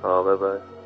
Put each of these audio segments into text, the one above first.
好，拜拜。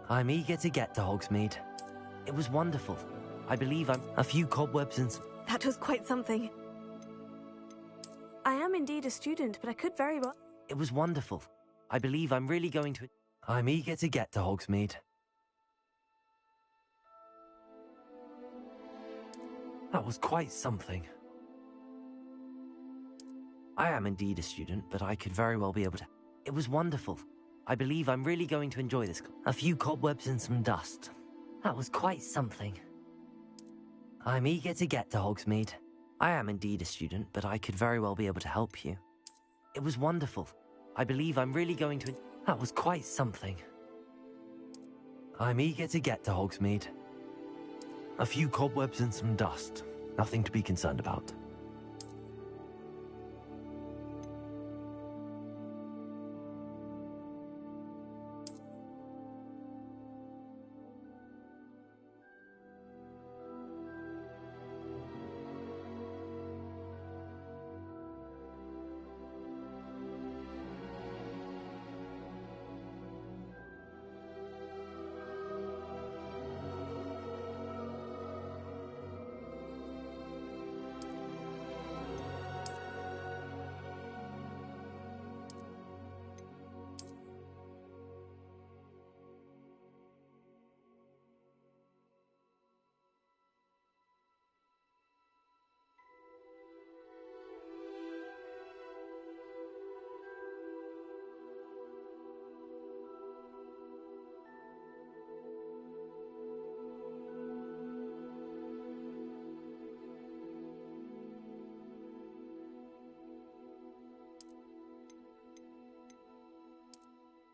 I'm eager to get to Hogsmeade. It was wonderful. I believe I'm a few cobwebs and... That was quite something. I am indeed a student, but I could very well... It was wonderful. I believe I'm really going to... I'm eager to get to Hogsmeade. That was quite something. I am indeed a student, but I could very well be able to... It was wonderful. I believe I'm really going to enjoy this. A few cobwebs and some dust. That was quite something. I'm eager to get to Hogsmeade. I am indeed a student, but I could very well be able to help you. It was wonderful. I believe I'm really going to... That was quite something. I'm eager to get to Hogsmeade. A few cobwebs and some dust. Nothing to be concerned about.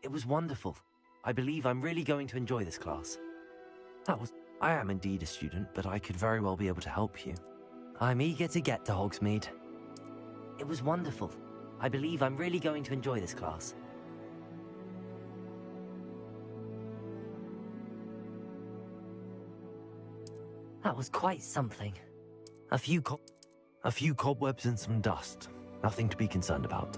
It was wonderful. I believe I'm really going to enjoy this class. I am indeed a student, but I could very well be able to help you. I'm eager to get to Hogsmeade. It was wonderful. I believe I'm really going to enjoy this class. That was quite something. A few cobwebs and some dust. Nothing to be concerned about.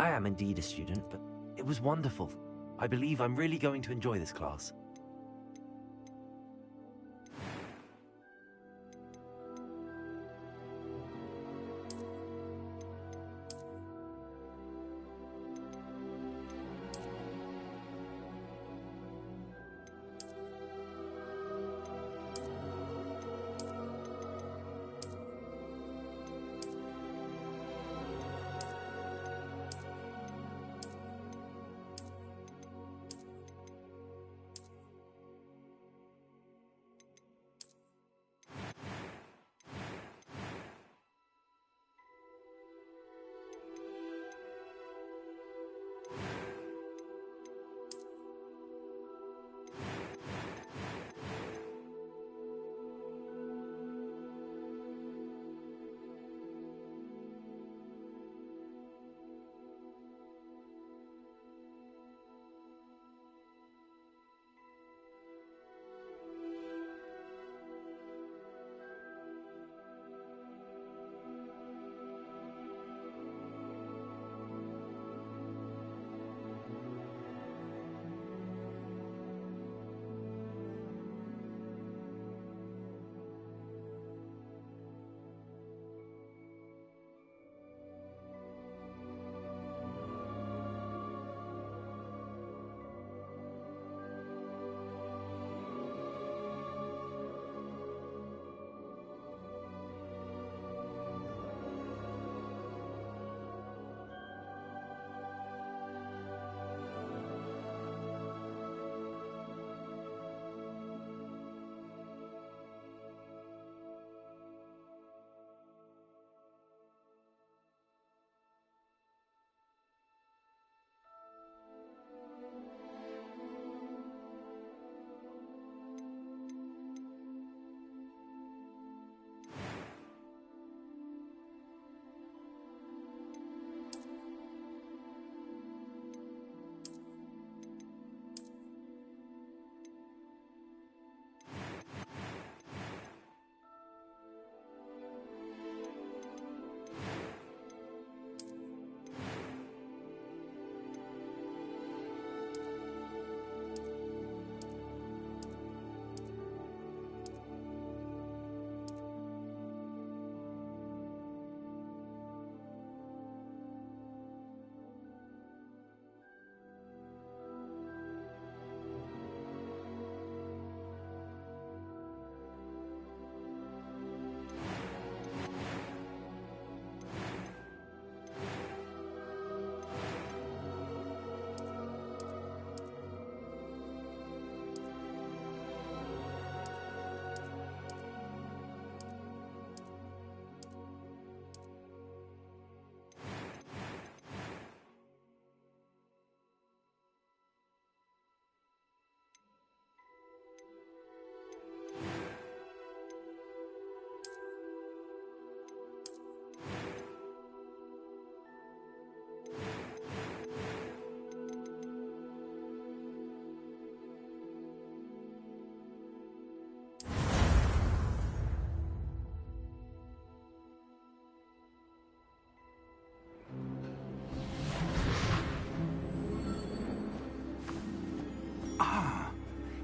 I am indeed a student, but it was wonderful. I believe I'm really going to enjoy this class.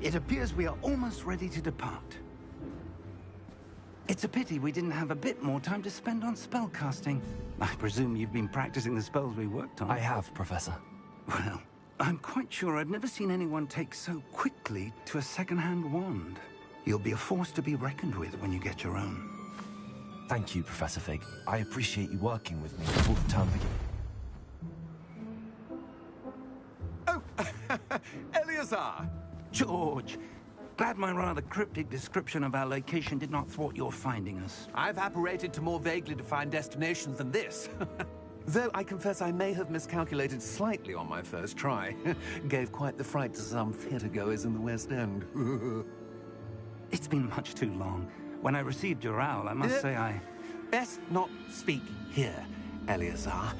It appears we are almost ready to depart. It's a pity we didn't have a bit more time to spend on spellcasting. I presume you've been practicing the spells we worked on. I have, Professor. Well, I'm quite sure I've never seen anyone take so quickly to a second-hand wand. You'll be a force to be reckoned with when you get your own. Thank you, Professor Fig. I appreciate you working with me before the term begins. Oh, Eleazar! George! Glad my rather cryptic description of our location did not thwart your finding us. I've apparated to more vaguely defined destinations than this. Though I confess I may have miscalculated slightly on my first try. Gave quite the fright to some theatergoers in the West End. It's been much too long. When I received your owl, I must say I... Best not speak here, Eleazar.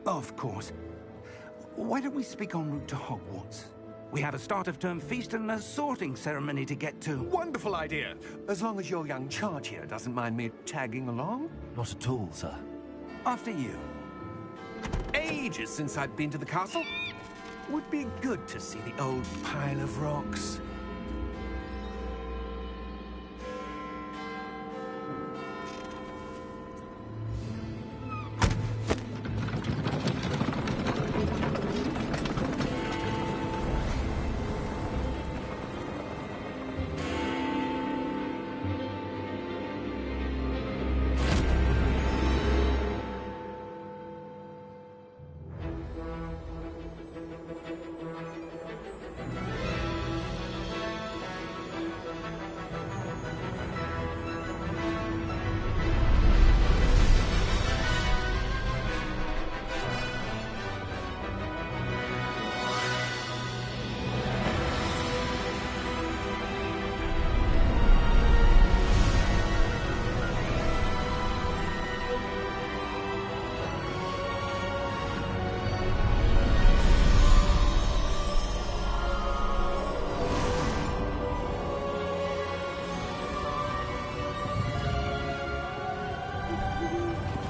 Of course. Why don't we speak en route to Hogwarts? We have a start-of-term feast and a sorting ceremony to get to. Wonderful idea! As long as your young charge here doesn't mind me tagging along. Not at all, sir. After you. Hey! ages since I'd been to the castle. Would be good to see the old pile of rocks.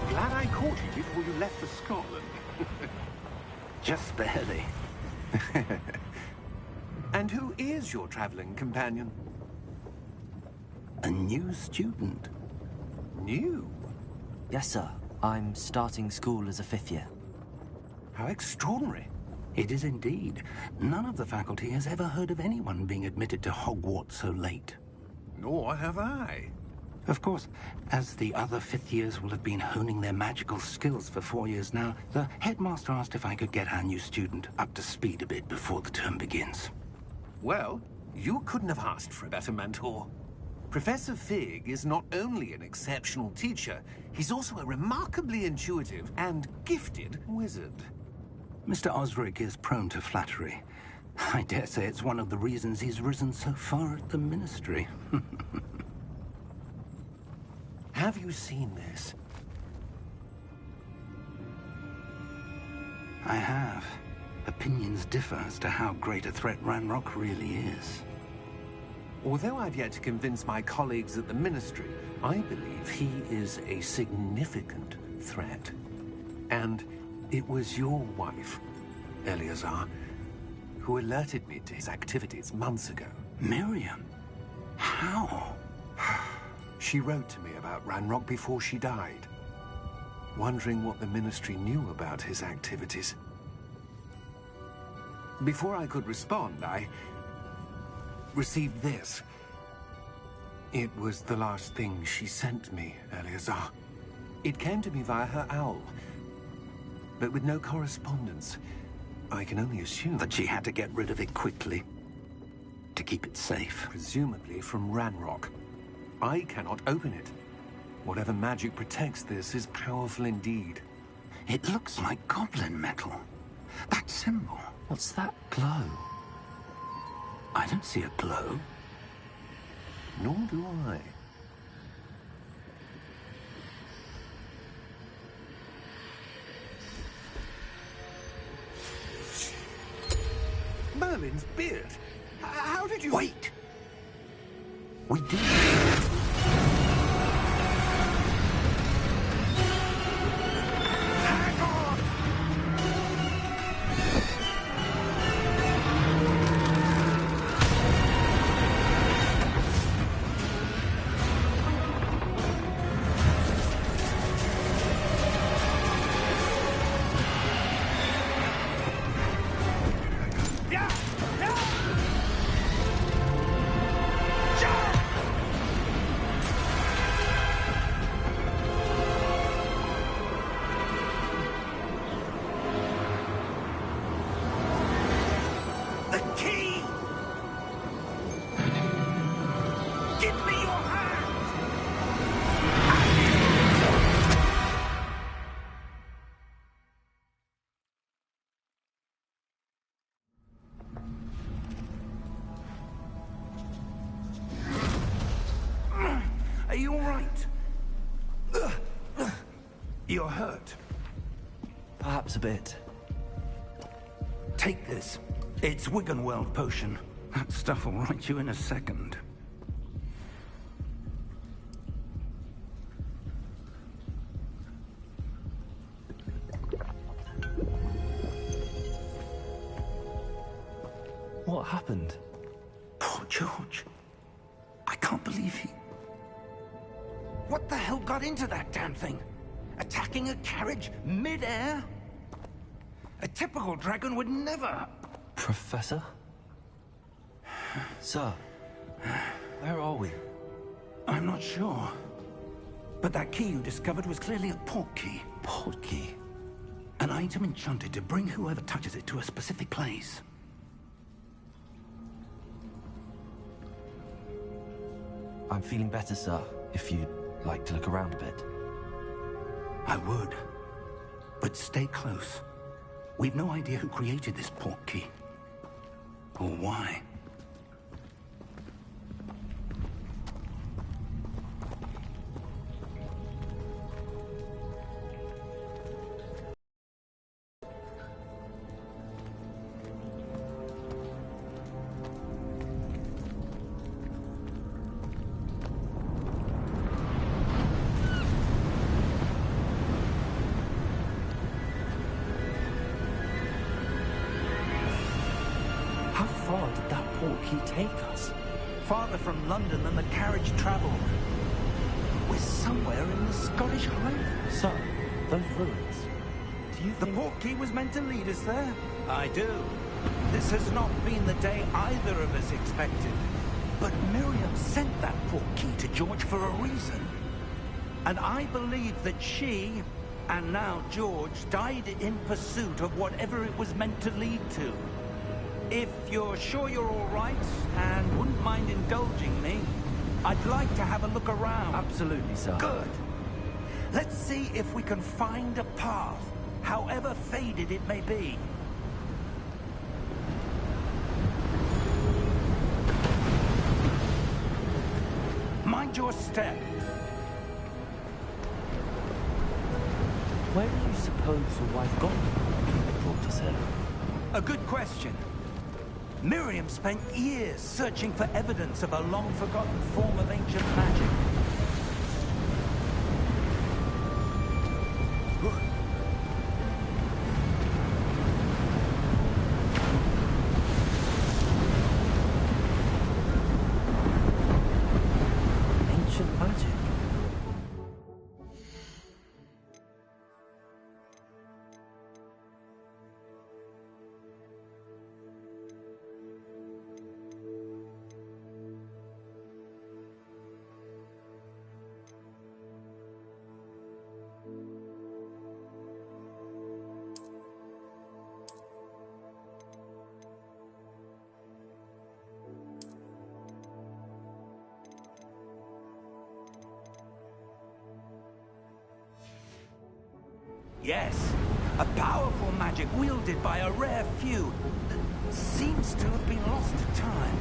Glad I caught you before you left for Scotland. Just barely. And who is your traveling companion? A new student. New? Yes, sir. I'm starting school as a 5th year. How extraordinary. It is indeed. None of the faculty has ever heard of anyone being admitted to Hogwarts so late. Nor have I. Of course, as the other 5th years will have been honing their magical skills for 4 years now, the headmaster asked if I could get our new student up to speed a bit before the term begins. Well, you couldn't have asked for a better mentor. Professor Fig is not only an exceptional teacher, he's also a remarkably intuitive and gifted wizard. Mr. Osric is prone to flattery. I dare say it's one of the reasons he's risen so far at the Ministry. Have you seen this? I have. Opinions differ as to how great a threat Ranrock really is. Although I've yet to convince my colleagues at the Ministry, I believe he is a significant threat. And it was your wife, Eleazar, who alerted me to his activities months ago. Miriam? How? She wrote to me about Ranrock before she died, wondering what the Ministry knew about his activities. Before I could respond, I received this. It was the last thing she sent me, Eleazar. It came to me via her owl, but with no correspondence. I can only assume That she had to get rid of it quickly, to keep it safe. presumably from Ranrock. I cannot open it. Whatever magic protects this is powerful indeed. It looks like goblin metal. That symbol. What's that glow? I don't see a glow. Nor do I. Merlin's beard. How did you... Wait! We did. Hang on! Yeah! Yeah! The key! Give me your hand! Are you all right? You're hurt. Perhaps a bit. Take this. It's Wiggenweld potion. That stuff will right you in a second. What happened? Poor George. I can't believe he... What the hell got into that damn thing? Attacking a carriage mid-air? A typical dragon would never... Professor? Sir, where are we? I'm not sure. But that key you discovered was clearly a port key. Port key? An item enchanted to bring whoever touches it to a specific place. I'm feeling better, sir, if you'd like to look around a bit. I would. But stay close. We've no idea who created this port key. Or why. How far did that port key take us? Farther from London than the carriage traveled. We're somewhere in the Scottish Highlands. Sir, those ruins. Do you The think... port key was meant to lead us there? I do. This has not been the day either of us expected. But Miriam sent that port key to George for a reason. And I believe that she, and now George, died in pursuit of whatever it was meant to lead to. If you're sure you're all right, and wouldn't mind indulging me, I'd like to have a look around. Absolutely, sir. Good. Let's see if we can find a path, however faded it may be. Mind your step. Where do you suppose your wife got the port key that brought us here? A good question. Miriam spent years searching for evidence of a long-forgotten form of ancient magic. Ancient magic? Yes, a powerful magic wielded by a rare few that seems to have been lost to time.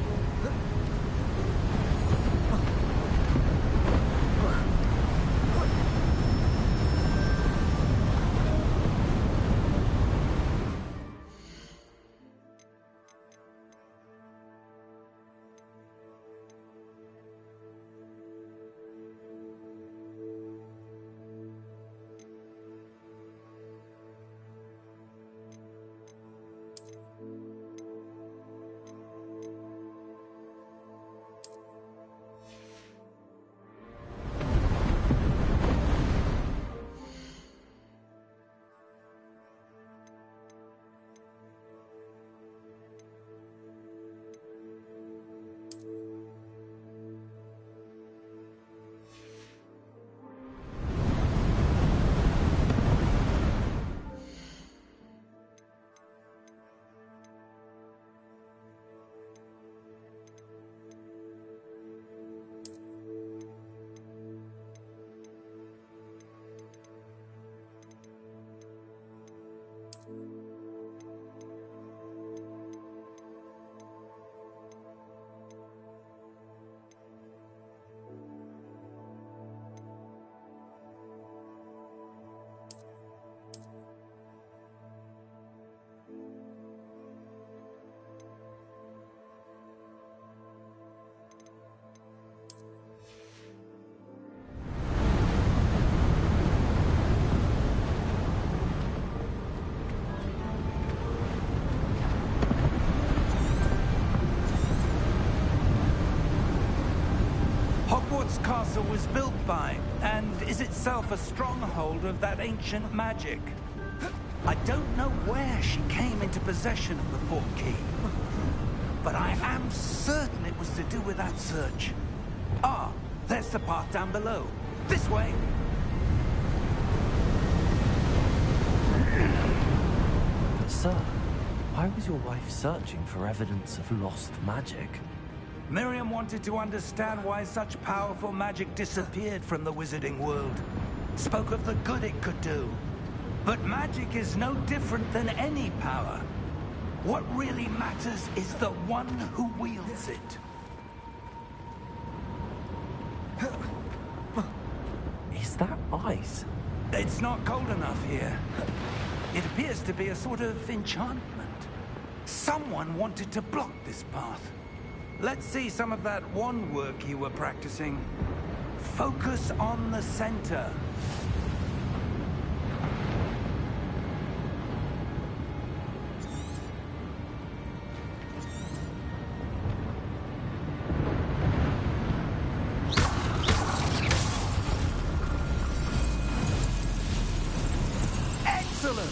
Miriam's castle was built by, and is itself a stronghold of that ancient magic. I don't know where she came into possession of the portkey, but I am certain it was to do with that search. Ah, there's the path down below. This way! But sir, why was your wife searching for evidence of lost magic? Miriam wanted to understand why such powerful magic disappeared from the wizarding world. Spoke of the good it could do. But magic is no different than any power. What really matters is the one who wields it. Is that ice? It's not cold enough here. It appears to be a sort of enchantment. Someone wanted to block this path. Let's see some of that wand work you were practicing. Focus on the center. Excellent!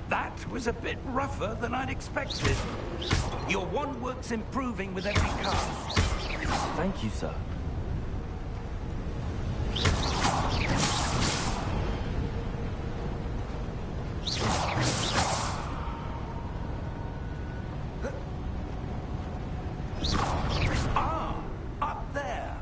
That was a bit rougher than I'd expected. Your wand work's improving with every cast. Thank you, sir. Ah, up there.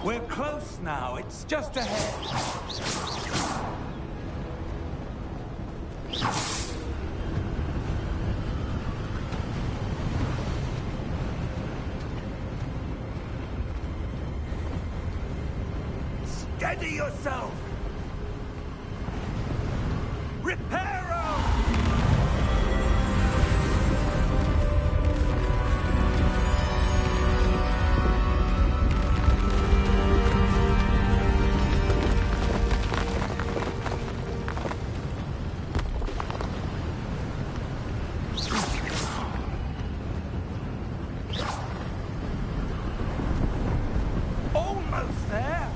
We're close now. It's just ahead. Steady yourself! Reparo! Almost there!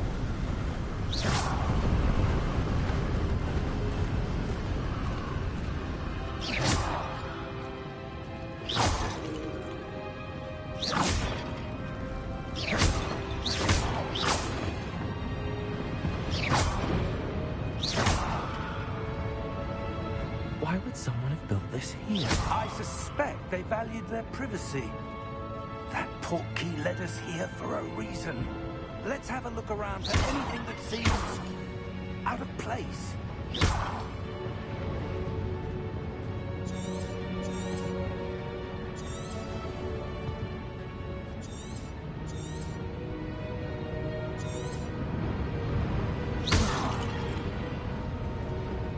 Why would someone have built this here? I suspect they valued their privacy. That portkey led us here for a reason. Let's have a look around for anything that seems out of place.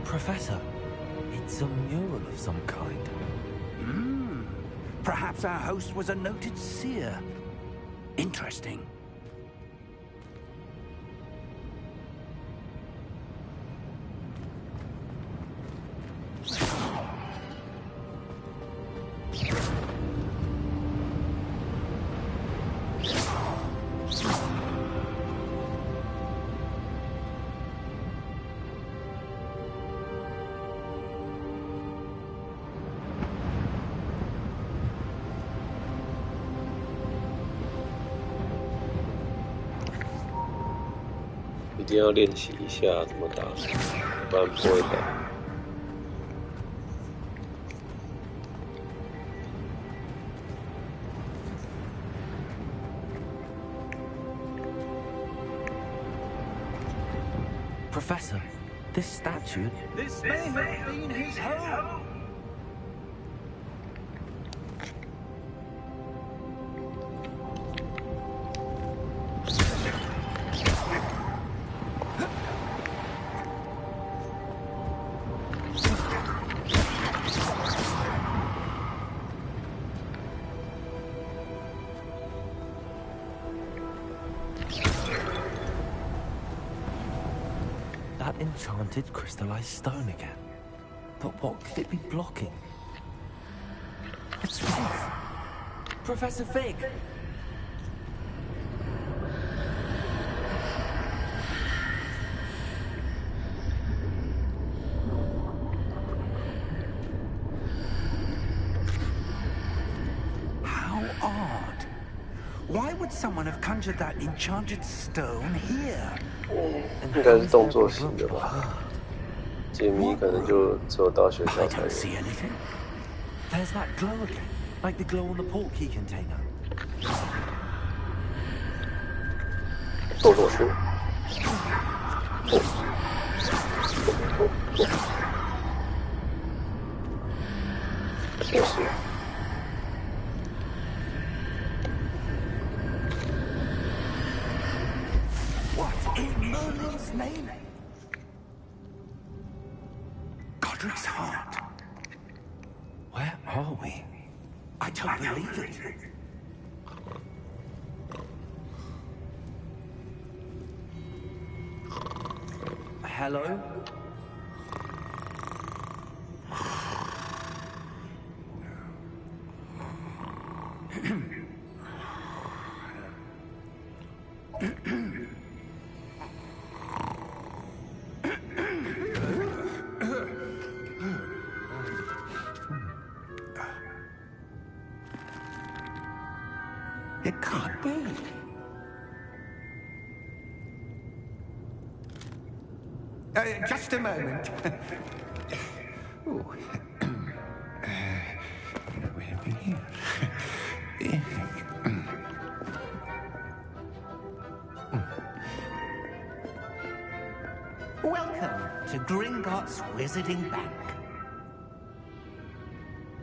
Professor, it's a mural of some kind. Perhaps our host was a noted seer. Interesting. 定要练习一下怎么打，不然不会打。Professor, this statue... This may have been his home. That enchanted crystallized stone again. But what could it be blocking? It's Fig! Professor Fig! How odd. Why would someone have conjured that enchanted stone here? 应该是动作型的吧，解谜可能就只有到学校 I 才 don't 有。 see anything. There's that glow again, like the glow on the portkey container. 动作型。确实。 What in Merlin's name? Godric's heart. Where are we? I don't believe it. Hello? It can't be. Just a moment. Ooh. Where are we here? Welcome to Gringotts Wizarding Bank.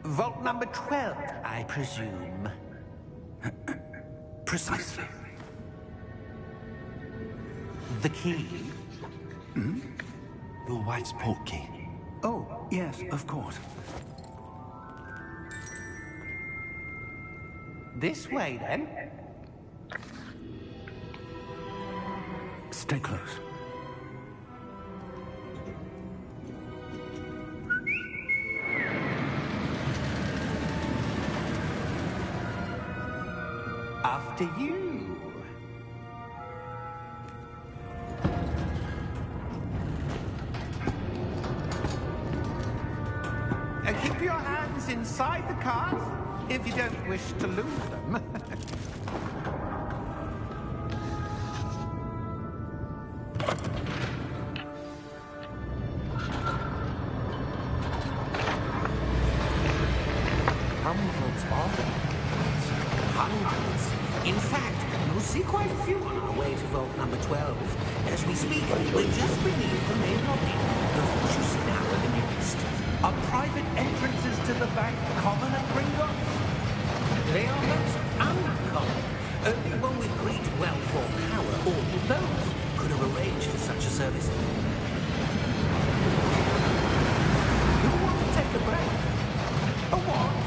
Vault number 12, I presume. Precisely. The key? Your wife's portkey. Oh, yes, of course. This way, then. Stay close. After you. Keep your hands inside the cart if you don't wish to lose them. How many vaults are there? Hundreds. In fact, you'll see quite a few on our way to vault number 12. As we speak, we're just beneath the main lobby. The vaults you see now in the newest are private entrances to the bank, common at Gringotts. They are most uncommon. Only one with great wealth or power, or both, could have arranged for such a service. You want to take a break? A what?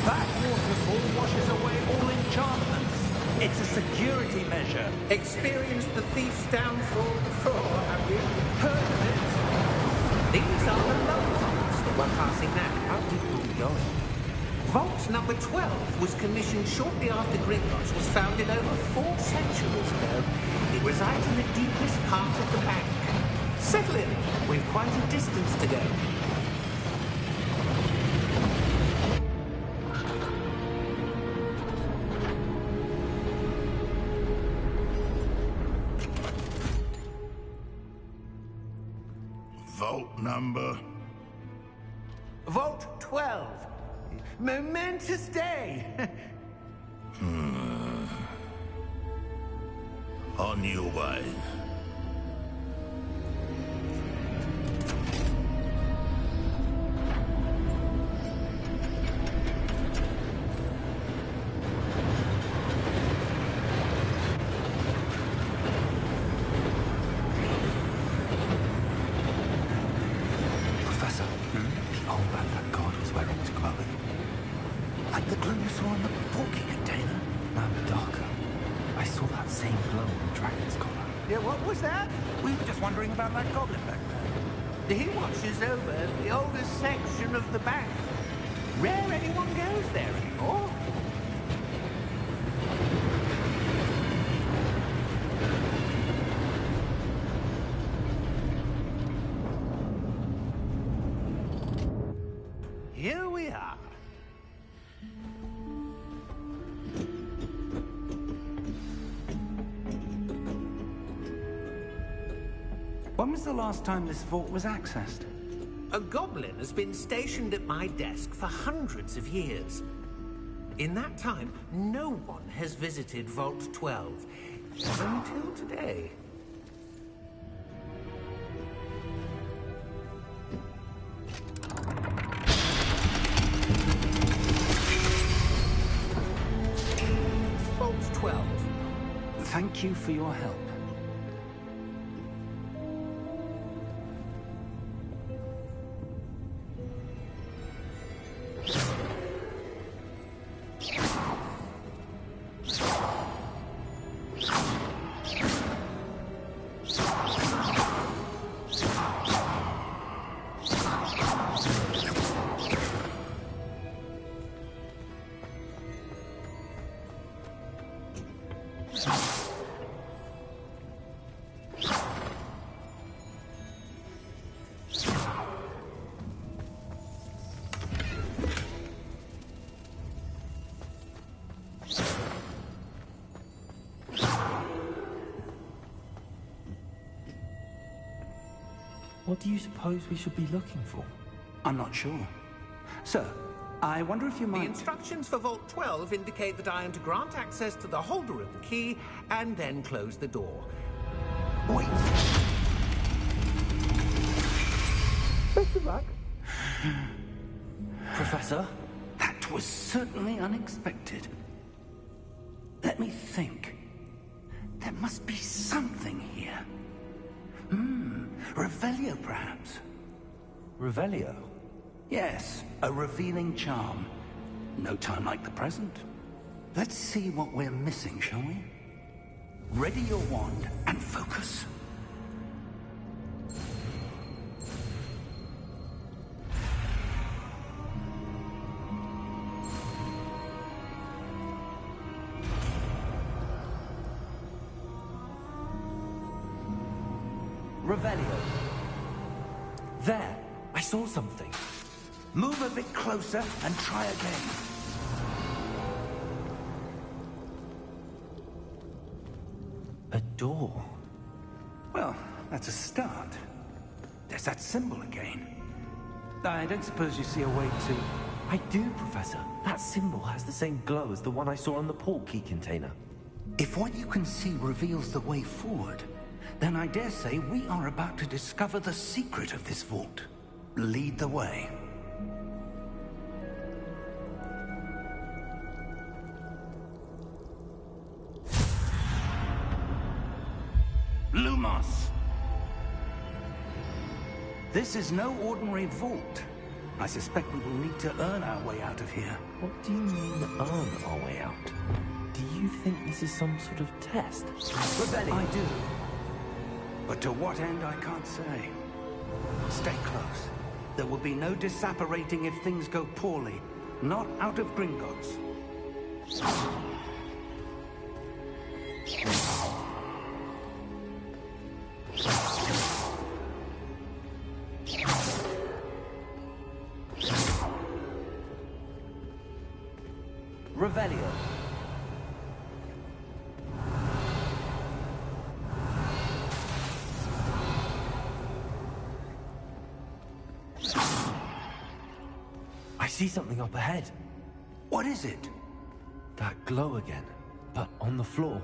That waterfall washes away all enchantments. It's a security measure. Experienced the thief's downfall before, have you? Heard of it? These are the low vaults that we're passing now. How deep are we going? Vault number 12 was commissioned shortly after Gringotts was founded over 4 centuries ago. It resides in the deepest part of the bank. Settle in. We've quite a distance to go. Vault number? Vault 12. Momentous day. On your way. Professor, the old man that god was wearing was glowing. Like the glow you saw in the porky container? No, darker. I saw that same glow on the dragon's collar. Yeah, what was that? We were just wondering about that goblin back there. He watches over the oldest section of the bank. Rare anyone goes there anymore. Here we are. When was the last time this vault was accessed? A goblin has been stationed at my desk for hundreds of years. In that time, no one has visited Vault 12. Until today. Vault 12. Thank you for your help. What do you suppose we should be looking for? I'm not sure. Sir, I wonder if you The might... instructions for Vault 12 indicate that I am to grant access to the holder of the key and then close the door. Wait! Best of luck. Professor? That was certainly unexpected. Let me think. There must be something here. Revelio, perhaps? Revelio? Yes, a revealing charm. No time like the present. Let's see what we're missing, shall we? Ready your wand and focus. Revelio. There! I saw something. Move a bit closer and try again. A door. Well, that's a start. There's that symbol again. I don't suppose you see a way to... I do, Professor. That symbol has the same glow as the one I saw on the port key container. If what you can see reveals the way forward, then I dare say we are about to discover the secret of this vault. Lead the way. Lumos! This is no ordinary vault. I suspect we will need to earn our way out of here. What do you mean, earn our way out? Do you think this is some sort of test? Revelio. I do. But to what end, I can't say. Stay close. There will be no disapparating if things go poorly. Not out of Gringotts. Revelio. see something up ahead. What is it? That glow again, but on the floor.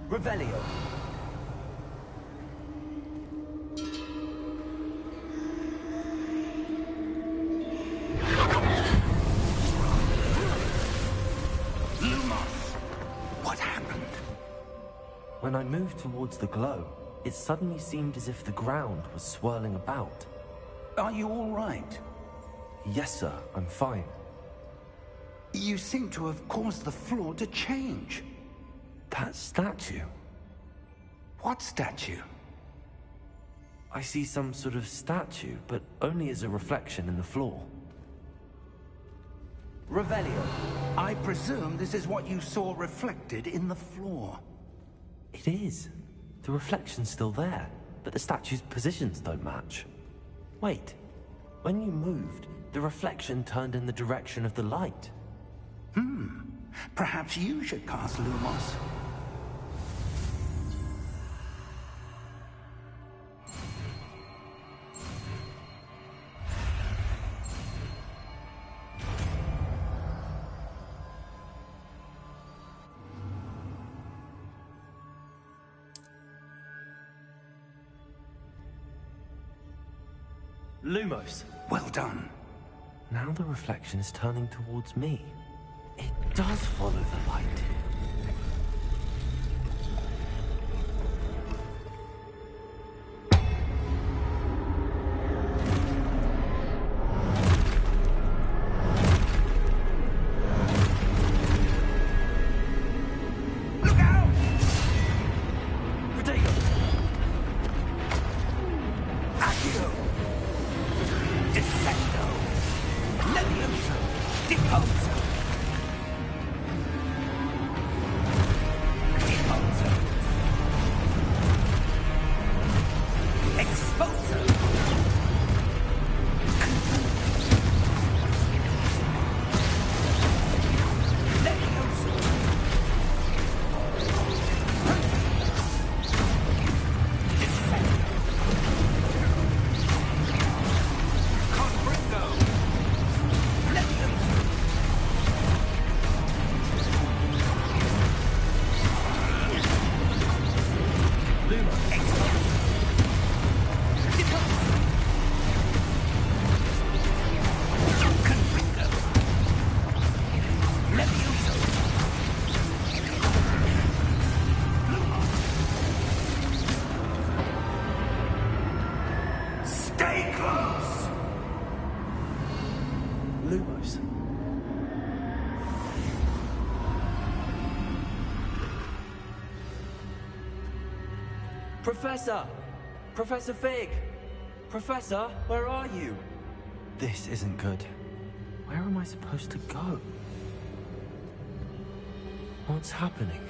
Revelio. What happened? When I moved towards the glow, it suddenly seemed as if the ground was swirling about. Are you all right? Yes, sir, I'm fine. You seem to have caused the floor to change. That statue. What statue? I see some sort of statue, but only as a reflection in the floor. Revelio. I presume this is what you saw reflected in the floor. It is. The reflection's still there, but the statue's positions don't match. Wait. When you moved, the reflection turned in the direction of the light. Perhaps you should cast Lumos. Lumos! Well done. Now the reflection is turning towards me. It does follow the light. Look out! Protego! Accio! Dissecto! Levioso! Deposo! Deposo! Exposo! Levioso! Dissecto! Confringo! Levioso! Lumo! Exposo! Deposo! Confringo! Levioso! Lumo! Stay close! Lumos! Professor! Professor Fig! Professor, where are you? This isn't good. Where am I supposed to go? What's happening?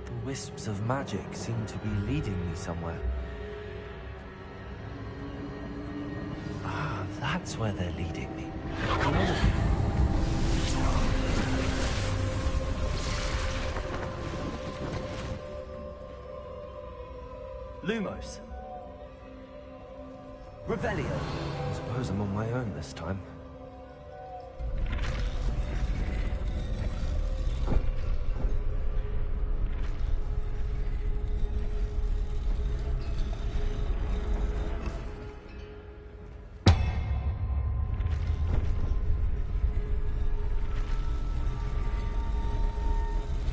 The wisps of magic seem to be leading me somewhere. Ah, that's where they're leading me. Lumos. Revelio. I suppose I'm on my own this time.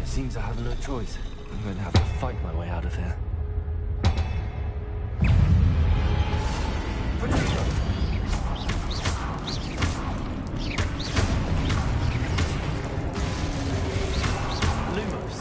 It seems I have no choice. I'm going to have to fight my way out of here. Lumos.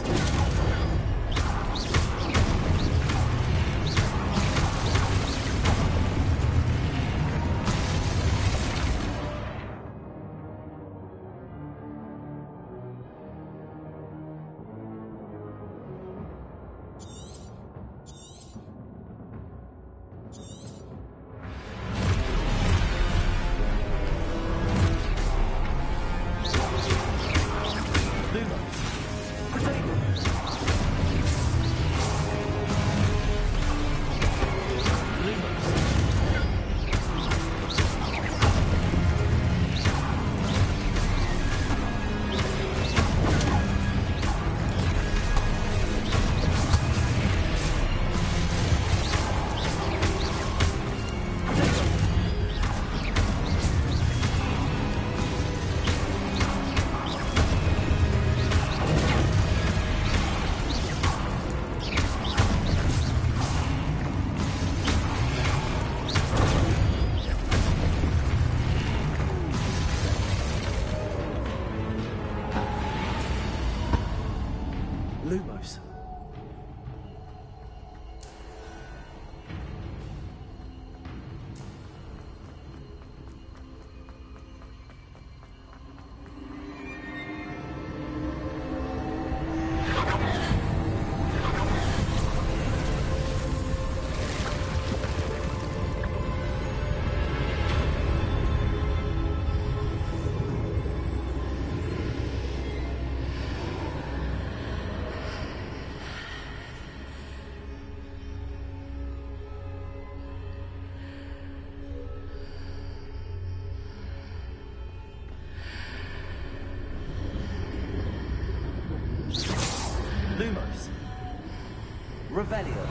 Revelio.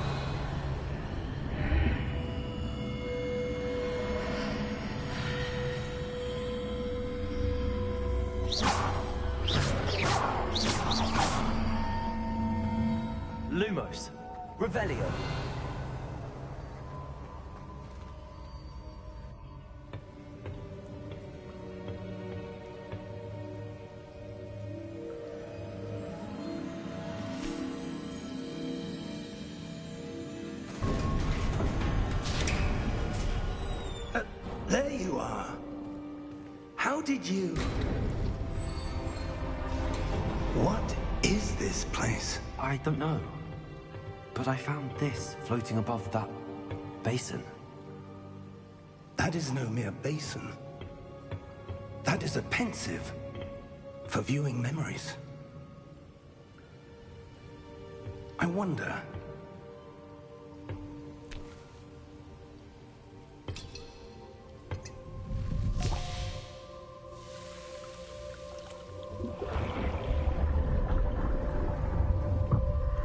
Lumos. Revelio. There you are. How did you... What is this place? I don't know. But I found this floating above that basin. That is no mere basin. That is a pensive for viewing memories. I wonder...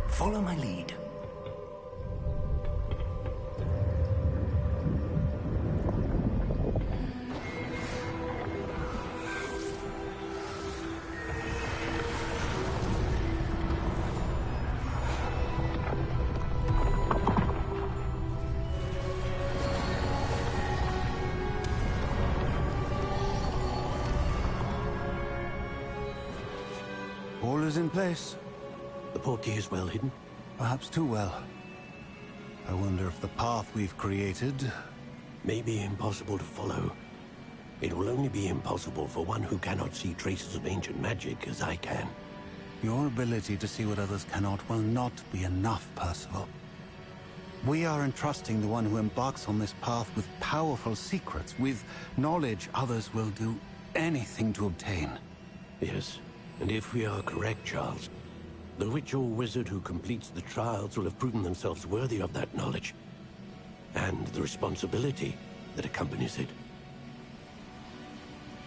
Follow my lead. All is in place. The portkey is well hidden? Perhaps too well. I wonder if the path we've created... May be impossible to follow. It will only be impossible for one who cannot see traces of ancient magic as I can. Your ability to see what others cannot will not be enough, Percival. We are entrusting the one who embarks on this path with powerful secrets, with knowledge others will do anything to obtain. Yes, and if we are correct, Charles, the witch or wizard who completes the trials will have proven themselves worthy of that knowledge, and the responsibility that accompanies it.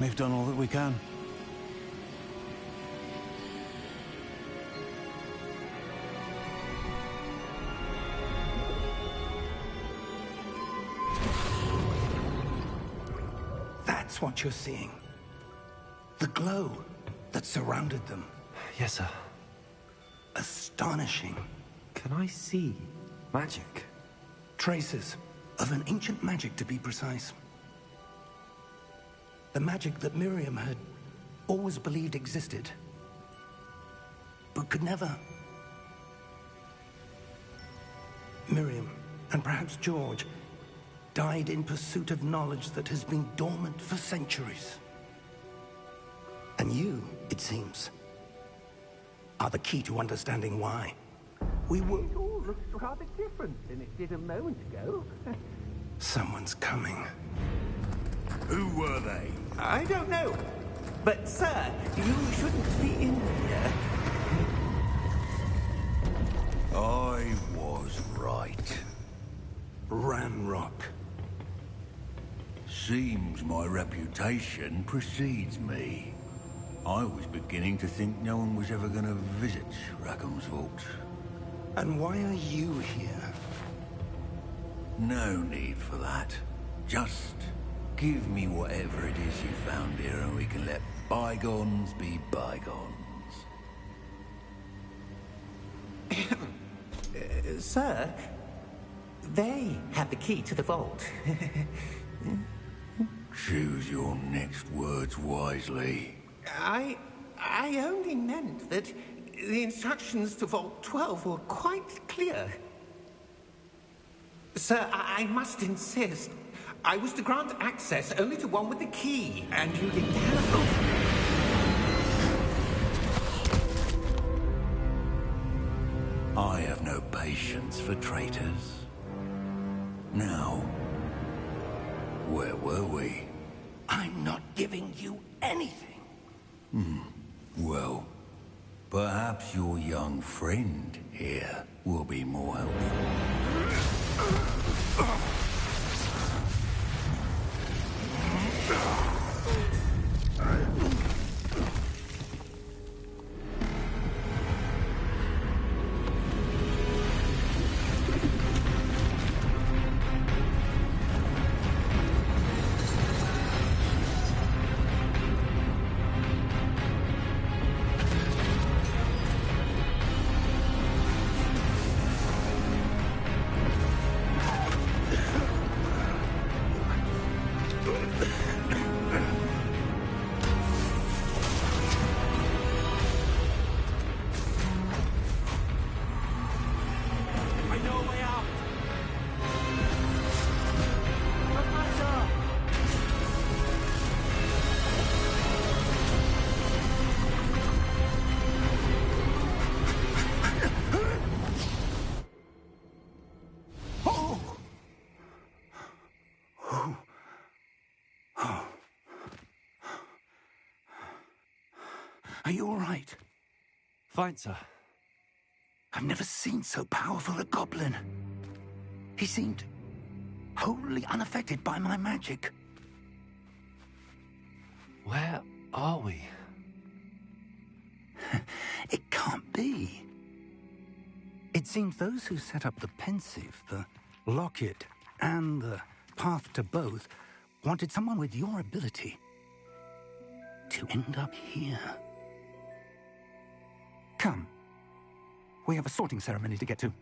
We've done all that we can. That's what you're seeing. The glow that surrounded them. Yes, sir. Astonishing. Can I see magic? Traces of an ancient magic, to be precise. The magic that Miriam had always believed existed, but could never. Miriam, and perhaps George, died in pursuit of knowledge that has been dormant for centuries. And you, it seems, are the key to understanding why. We were... It all looks rather different than it did a moment ago. Someone's coming. Who were they? I don't know. But, sir, you shouldn't be in here. I was right. Ramrock. Seems my reputation precedes me. I was beginning to think no one was ever going to visit Rackham's vault. And why are you here? No need for that. Just give me whatever it is you found here and we can let bygones be bygones. Sir, they have the key to the vault. Choose your next words wisely. I only meant that the instructions to Vault 12 were quite clear. Sir, I must insist. I was to grant access only to one with the key, and you didn't have... I have no patience for traitors. Now, where were we? I'm not giving you anything. Well, perhaps your young friend here will be more helpful. Are you all right? Fine, sir. I've never seen so powerful a goblin. He seemed wholly unaffected by my magic. Where are we? It can't be. It seems those who set up the pensive, the locket, and the path to both wanted someone with your ability to end up here. Come. We have a sorting ceremony to get to.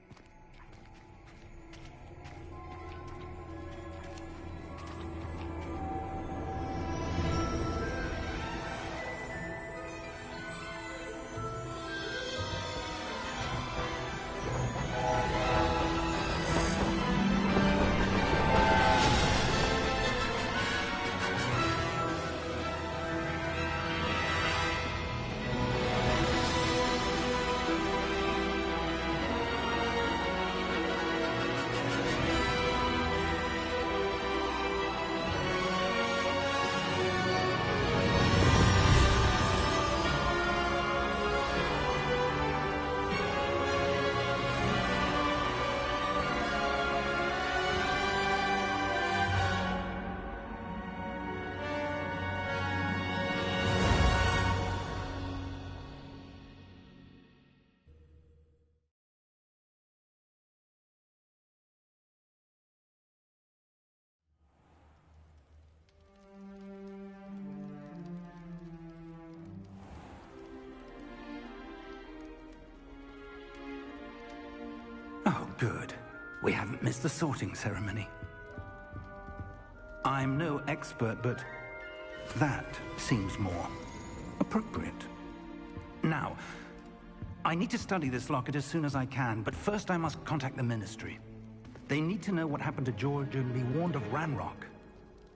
Oh, good. We haven't missed the sorting ceremony. I'm no expert, but that seems more appropriate. Now, I need to study this locket as soon as I can, but first I must contact the Ministry. They need to know what happened to George and be warned of Ranrock.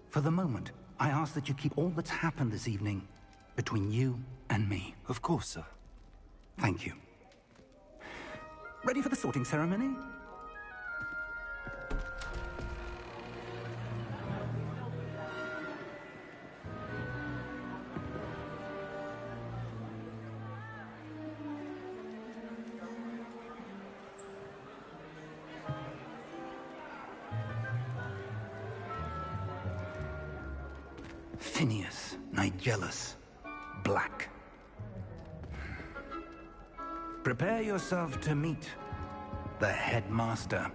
For the moment, I ask that you keep all that's happened this evening between you and me. Of course, sir. Thank you. Ready for the sorting ceremony? Phineas, Nigellus, Black. Prepare yourself to meet the headmaster.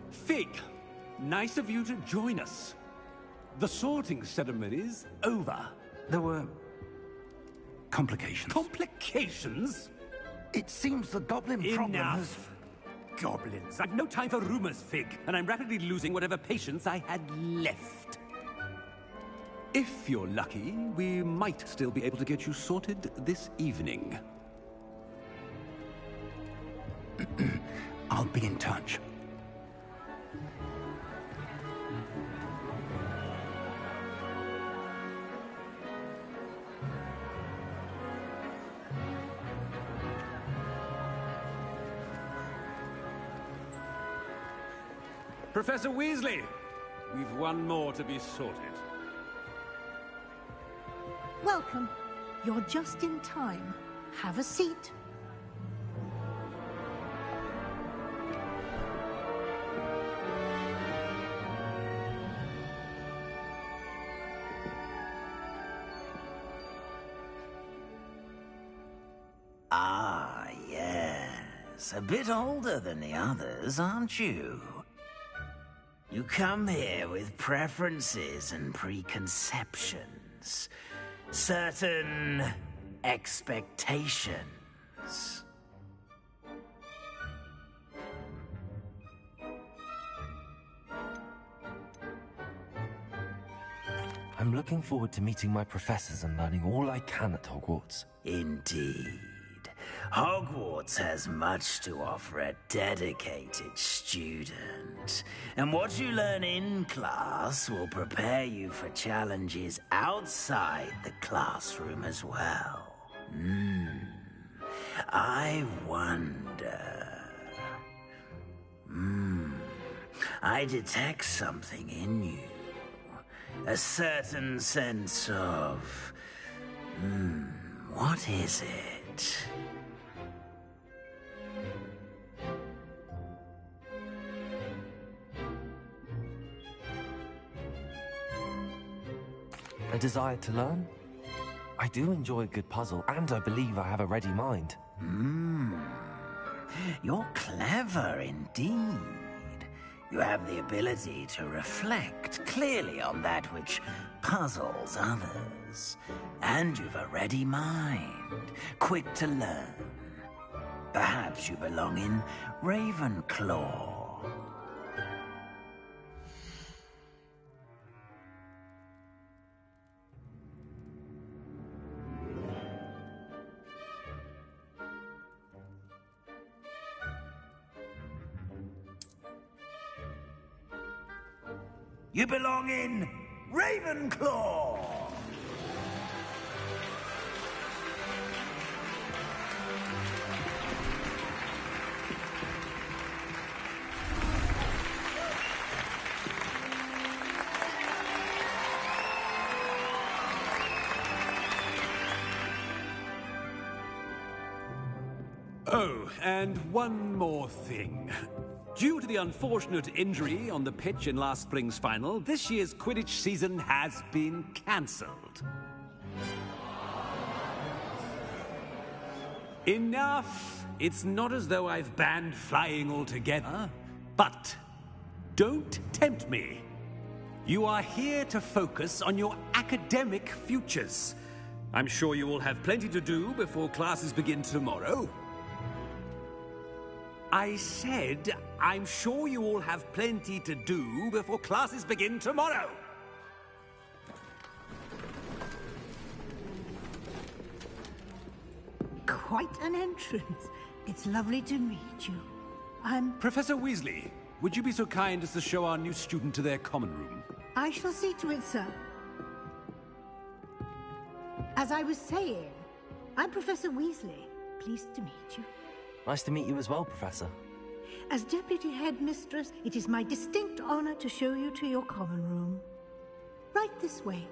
Fig, nice of you to join us. The sorting ceremony's over. There were complications. Complications? It seems the goblin problem has... Enough! Goblins. I've no time for rumors, Fig, and I'm rapidly losing whatever patience I had left. If you're lucky, we might still be able to get you sorted this evening. I'll be in touch. Professor Weasley, we've one more to be sorted. Welcome. You're just in time. Have a seat. Ah, yes. A bit older than the others, aren't you? You come here with preferences and preconceptions. Certain expectations. I'm looking forward to meeting my professors and learning all I can at Hogwarts. Indeed. Hogwarts has much to offer a dedicated student. And what you learn in class will prepare you for challenges outside the classroom as well. I wonder... I detect something in you. A certain sense of What is it? A desire to learn? I do enjoy a good puzzle, and I believe I have a ready mind. You're clever indeed. You have the ability to reflect clearly on that which puzzles others. And you've a ready mind, quick to learn. Perhaps you belong in Ravenclaw. You belong in Ravenclaw! Oh, and one more thing. Due to the unfortunate injury on the pitch in last spring's final, this year's Quidditch season has been cancelled. Enough! It's not as though I've banned flying altogether, but don't tempt me. You are here to focus on your academic futures. I'm sure you will have plenty to do before classes begin tomorrow. I said, I'm sure you all have plenty to do before classes begin tomorrow. Quite an entrance. It's lovely to meet you. I'm... Professor Weasley, would you be so kind as to show our new student to their common room? I shall see to it, sir. As I was saying, I'm Professor Weasley. Pleased to meet you. Nice to meet you as well, Professor. As Deputy Headmistress, it is my distinct honor to show you to your common room. Right this way.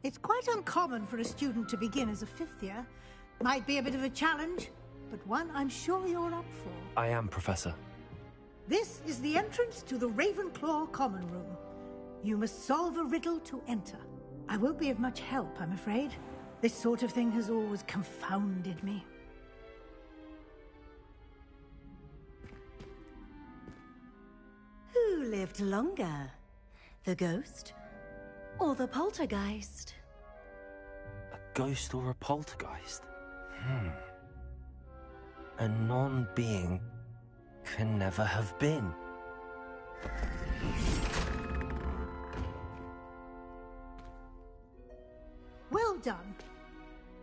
It's quite uncommon for a student to begin as a fifth year. Might be a bit of a challenge, but one I'm sure you're up for. I am, Professor. This is the entrance to the Ravenclaw common room. You must solve a riddle to enter. I won't be of much help, I'm afraid. This sort of thing has always confounded me. Who lived longer? The ghost or the poltergeist? A ghost or a poltergeist? A non-being can never have been. Well done.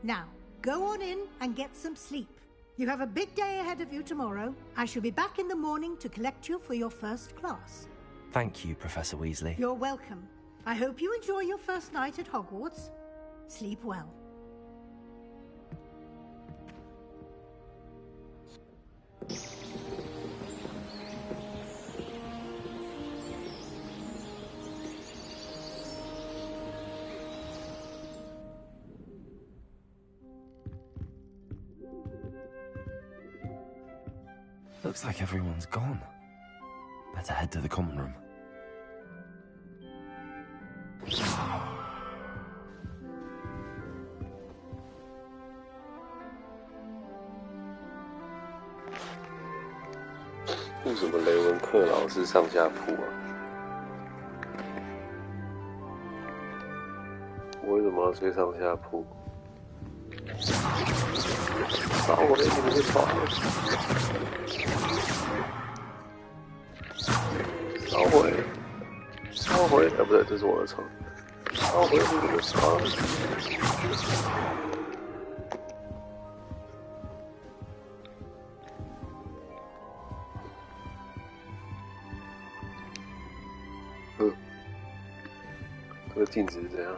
Now, go on in and get some sleep. You have a big day ahead of you tomorrow. I shall be back in the morning to collect you for your first class. Thank you, Professor Weasley. You're welcome. I hope you enjoy your first night at Hogwarts. Sleep well. Looks like everyone's gone. Better head to the common room.为什么雷文克劳是上下铺啊？我为什么要睡上下铺？烧毁你们的床！烧毁！烧毁！不对，这是我的床。烧毁你们的床！这个镜子是怎样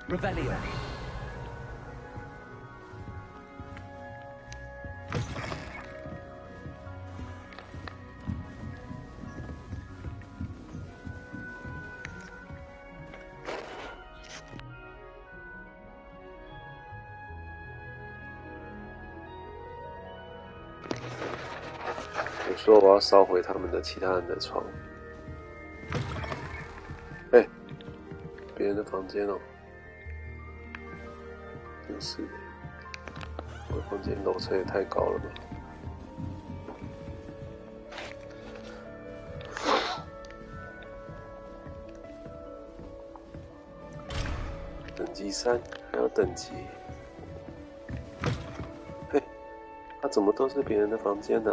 ？Revelio. 说我要烧毁他们的其他人的床。哎，别人的房间哦，真是的，我的房间楼层也太高了吧。等级3还要等级。嘿，他怎么都是别人的房间呢？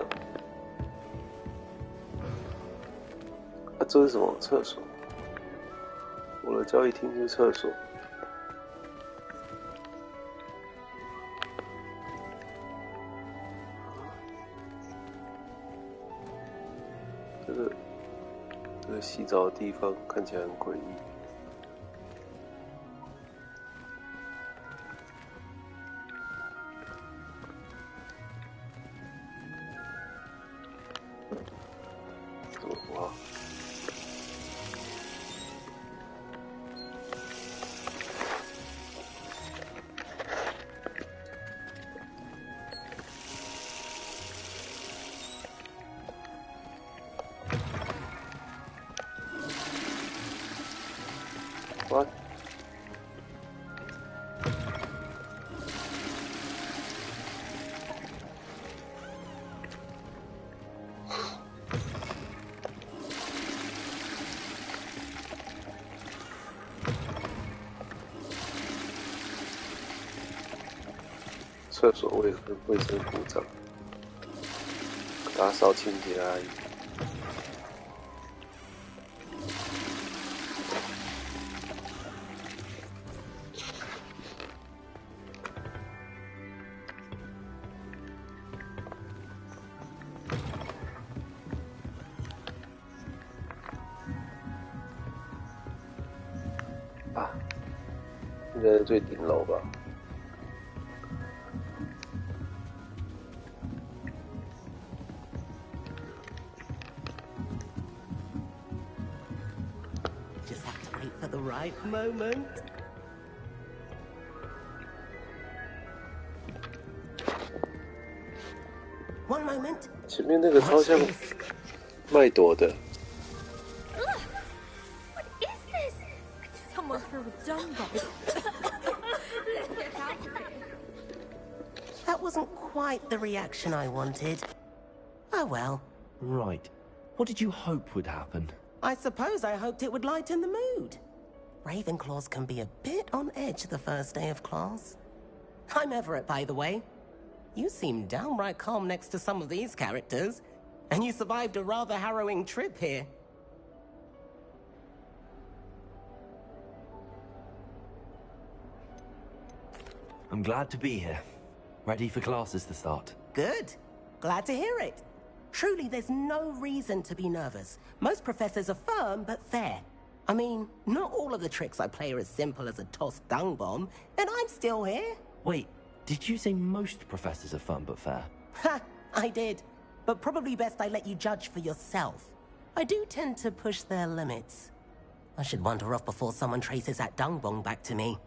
啊，这是什么？厕所？我的交易厅是厕所。这个洗澡的地方看起来很诡异。What？ 厕所卫生故障，打扫清洁阿姨。啊，应该是最顶楼吧。Just have to wait for the right moment. 1 moment. 前面那个超像麦朵的。Someone threw a dung bomb. Let's get out of here. That wasn't quite the reaction I wanted. Oh well. Right. What did you hope would happen? I suppose I hoped it would lighten the mood. Ravenclaws can be a bit on edge the first day of class. I'm Everett, by the way. You seem downright calm next to some of these characters, and you survived a rather harrowing trip here. I'm glad to be here. Ready for classes to start. Good. Glad to hear it. Truly, there's no reason to be nervous. Most professors are firm but fair. I mean, not all of the tricks I play are as simple as a tossed dung bomb, and I'm still here. Wait, did you say most professors are fun but fair? Ha! I did. But probably best I let you judge for yourself. I do tend to push their limits. I should wander off before someone traces that dung bomb back to me.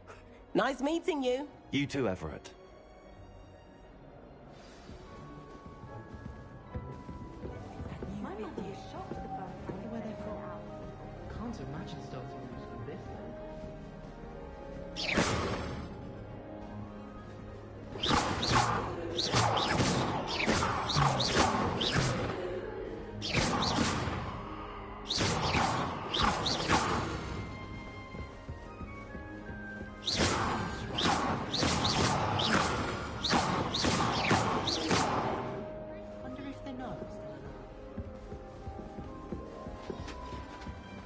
Nice meeting you. You too, Everett. Can't imagine starting using this Wonder if they know.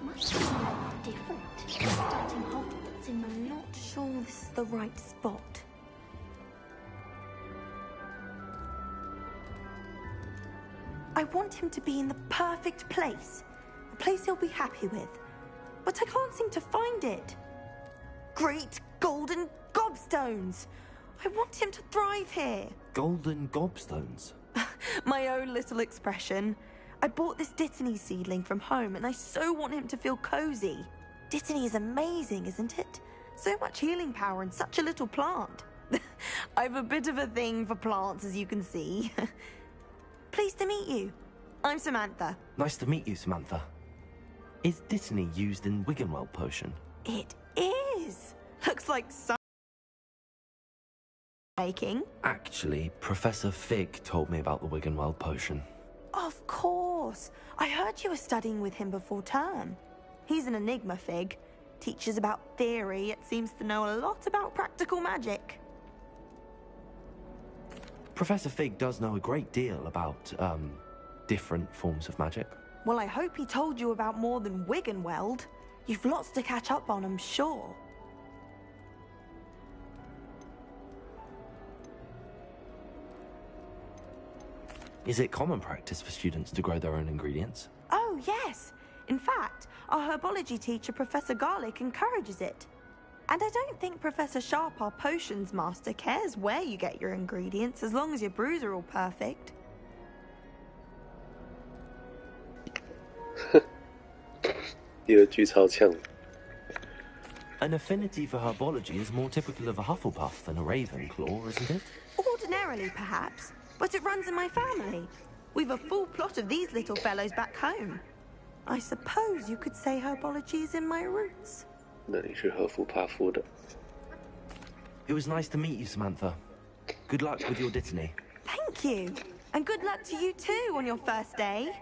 Must be different. Starting Hogwarts, and I'm not sure this is the right spot. I want him to be in the perfect place. A place he'll be happy with. But I can't seem to find it. Great golden gobstones! I want him to thrive here. Golden gobstones? My own little expression. I bought this Dittany seedling from home and I so want him to feel cozy. Dittany is amazing, isn't it? So much healing power in such a little plant. I've a bit of a thing for plants, as you can see. Pleased to meet you. I'm Samantha. Nice to meet you, Samantha. Is Dittany used in Wiggenweld potion? It is. Looks like some making. Actually, Professor Fig told me about the Wiggenweld potion. Of course. I heard you were studying with him before term. He's an enigma, Fig. Teaches about theory, yet seems to know a lot about practical magic. Professor Fig does know a great deal about, different forms of magic. Well, I hope he told you about more than Wiggenweld. You've lots to catch up on, I'm sure. Is it common practice for students to grow their own ingredients? Oh, yes. In fact, our herbology teacher, Professor Garlick, encourages it. And I don't think Professor Sharp, our potions master, cares where you get your ingredients, as long as your brews are all perfect. An affinity for herbology is more typical of a Hufflepuff than a Ravenclaw, isn't it? Ordinarily, perhaps, but it runs in my family. We've a full plot of these little fellows back home. I suppose you could say herbology is in my roots. 那你是赫夫帕夫的。It was nice to meet you, Samantha. Good luck with your Dittany. Thank you. And good luck to you too on your first day.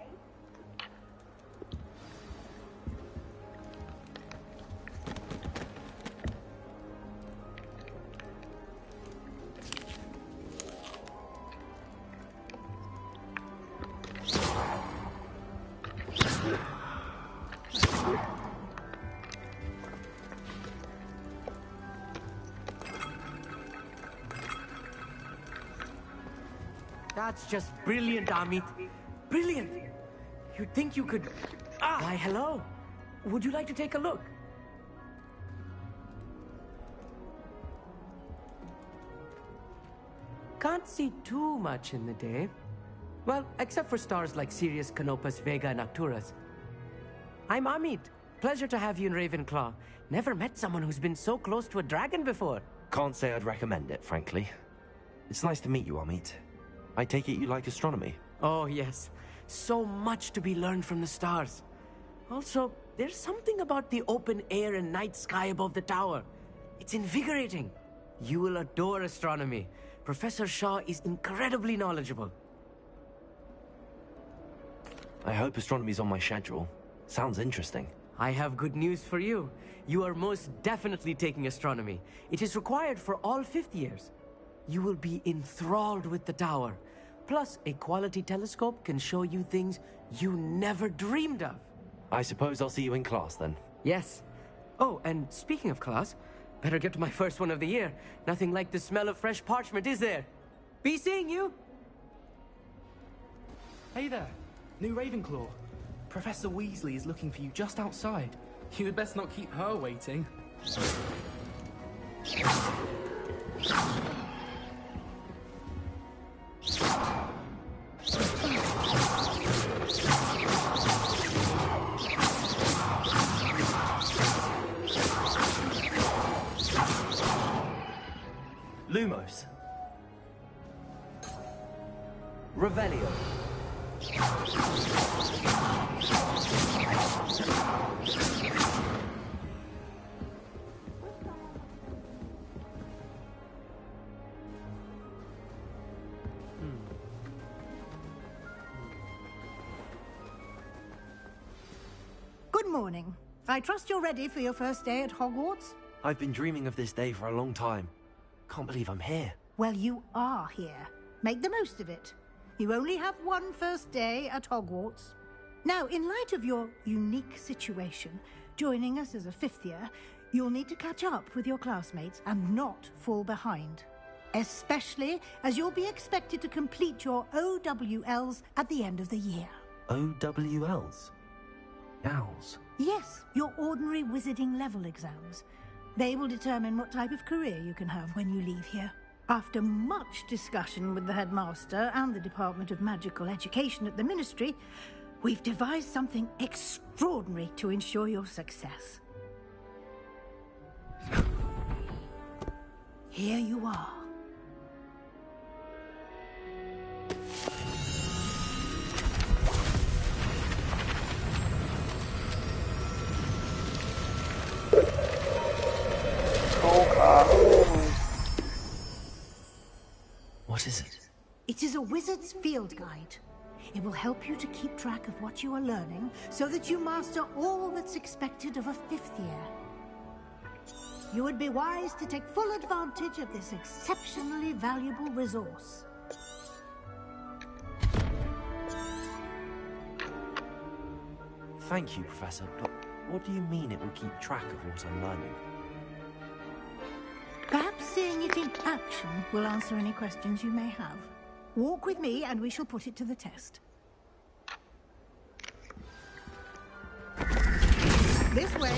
That's just brilliant, Amit. Brilliant! You'd think you could... Why, hello. Would you like to take a look? Can't see too much in the day. Well, except for stars like Sirius, Canopus, Vega, and Arcturus. I'm Amit. Pleasure to have you in Ravenclaw. Never met someone who's been so close to a dragon before. Can't say I'd recommend it, frankly. It's nice to meet you, Amit. I take it you like astronomy? Oh, yes. So much to be learned from the stars. Also, there's something about the open air and night sky above the tower. It's invigorating. You will adore astronomy. Professor Shaw is incredibly knowledgeable. I hope astronomy's on my schedule. Sounds interesting. I have good news for you. You are most definitely taking astronomy. It is required for all fifth years. You will be enthralled with the tower. Plus, a quality telescope can show you things you never dreamed of. I suppose I'll see you in class then. Yes. Oh, and speaking of class, better get to my first one of the year. Nothing like the smell of fresh parchment, is there? Be seeing you! Hey there, new Ravenclaw. Professor Weasley is looking for you just outside. You had best not keep her waiting. Lumos. Revelio. Good morning. I trust you're ready for your first day at Hogwarts? I've been dreaming of this day for a long time. Can't believe I'm here. Well, you are here. Make the most of it. You only have one first day at Hogwarts. Now, in light of your unique situation, joining us as a fifth year, you'll need to catch up with your classmates and not fall behind. Especially as you'll be expected to complete your OWLs at the end of the year. OWLs? Owls? Yes, your ordinary wizarding level exams. They will determine what type of career you can have when you leave here. After much discussion with the headmaster and the Department of Magical Education at the Ministry, we've devised something extraordinary to ensure your success. Here you are. What is it? It is a wizard's field guide. It will help you to keep track of what you are learning so that you master all that's expected of a 5th year. You would be wise to take full advantage of this exceptionally valuable resource. Thank you, Professor, but what do you mean it will keep track of what I'm learning? Perhaps seeing it in action will answer any questions you may have. Walk with me and we shall put it to the test. This way.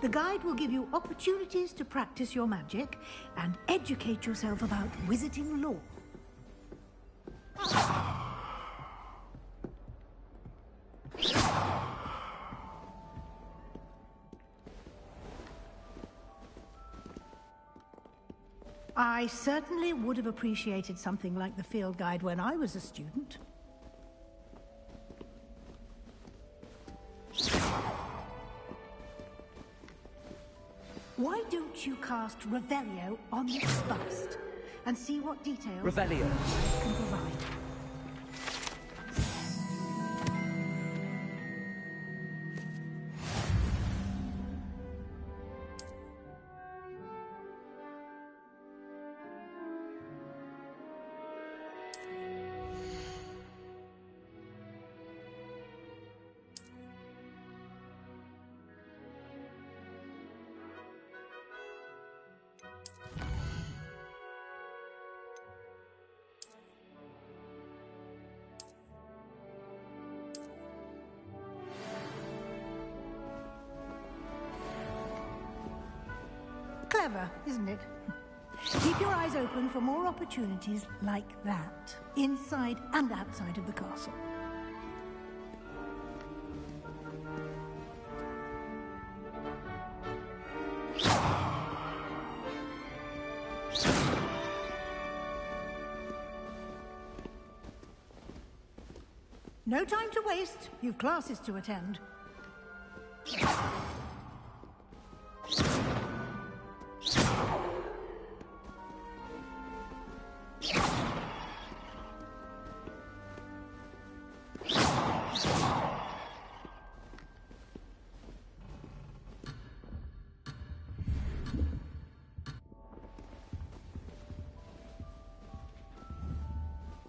The guide will give you opportunities to practice your magic and educate yourself about wizarding lore. I certainly would have appreciated something like the field guide when I was a student. Why don't you cast Revelio on this bust and see what details Revelio can provide? Clever, isn't it? Keep your eyes open for more opportunities like that, inside and outside of the castle. No time to waste. You've classes to attend.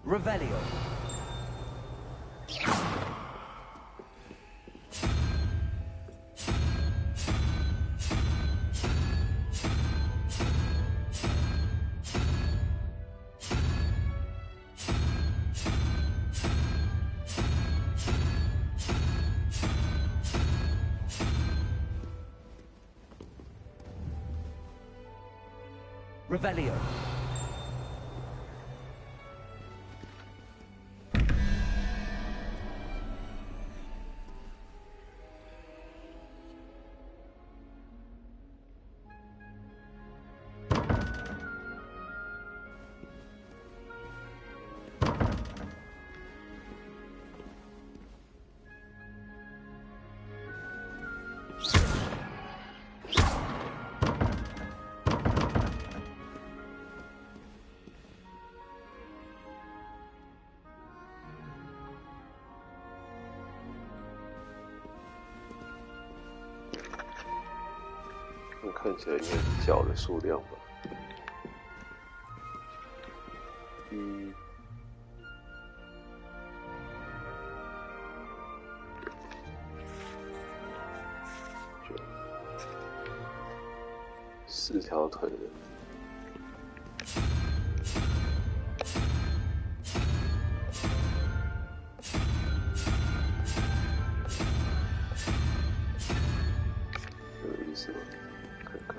Revelio. Revelio.看起来应该是角的数量吧。1、4条腿的。有意思吗？看看。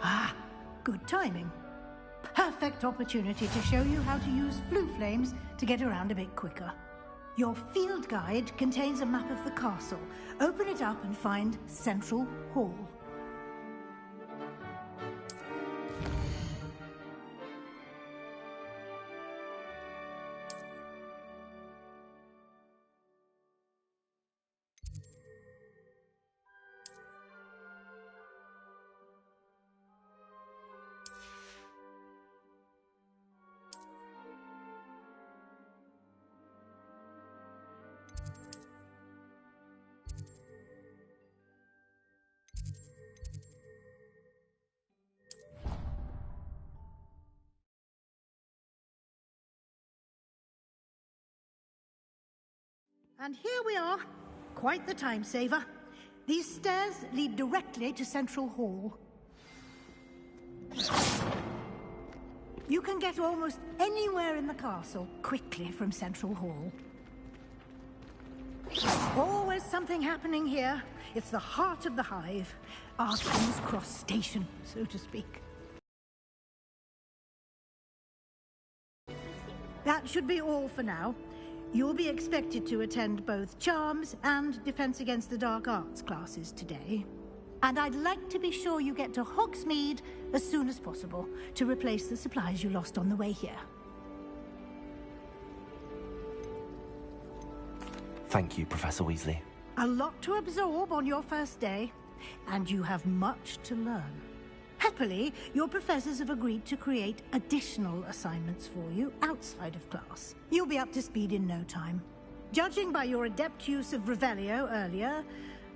Ah, good timing. Perfect opportunity to show you how to use flue flames to get around a bit quicker. Your field guide contains a map of the castle. Open it up and find Central Hall. And here we are. Quite the time saver. These stairs lead directly to Central Hall. You can get almost anywhere in the castle quickly from Central Hall. Always something happening here. It's the heart of the hive. Our King's Cross station, so to speak. That should be all for now. You'll be expected to attend both Charms and Defense Against the Dark Arts classes today. And I'd like to be sure you get to Hogsmeade as soon as possible to replace the supplies you lost on the way here. Thank you, Professor Weasley. A lot to absorb on your first day, and you have much to learn. Happily, your professors have agreed to create additional assignments for you outside of class. You'll be up to speed in no time. Judging by your adept use of Revelio earlier,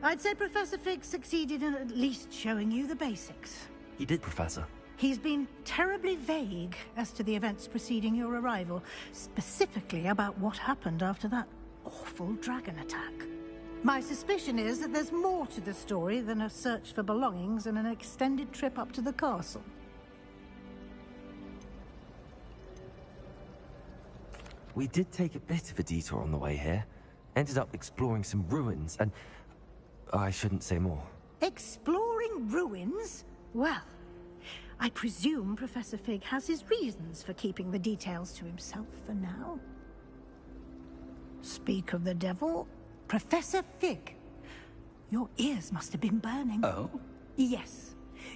I'd say Professor Fig succeeded in at least showing you the basics. He did, Professor. He's been terribly vague as to the events preceding your arrival, specifically about what happened after that awful dragon attack. My suspicion is that there's more to the story than a search for belongings and an extended trip up to the castle. We did take a bit of a detour on the way here. Ended up exploring some ruins and... I shouldn't say more. Exploring ruins? Well, I presume Professor Fig has his reasons for keeping the details to himself for now. Speak of the devil... Professor Fig, your ears must have been burning. Oh? Yes.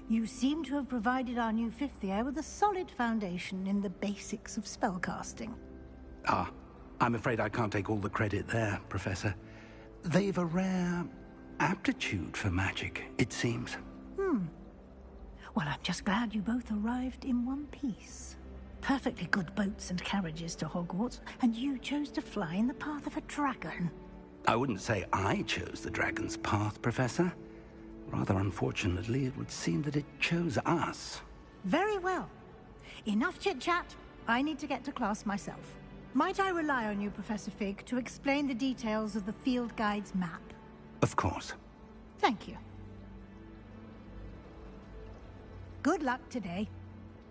You seem to have provided our new fifth year with a solid foundation in the basics of spellcasting. Ah, I'm afraid I can't take all the credit there, Professor. They've a rare aptitude for magic, it seems. Well, I'm just glad you both arrived in one piece. Perfectly good boats and carriages to Hogwarts, and you chose to fly in the path of a dragon. I wouldn't say I chose the dragon's path, Professor. Rather unfortunately, it would seem that it chose us. Very well. Enough chit-chat. I need to get to class myself. Might I rely on you, Professor Fig, to explain the details of the field guide's map? Of course. Thank you. Good luck today.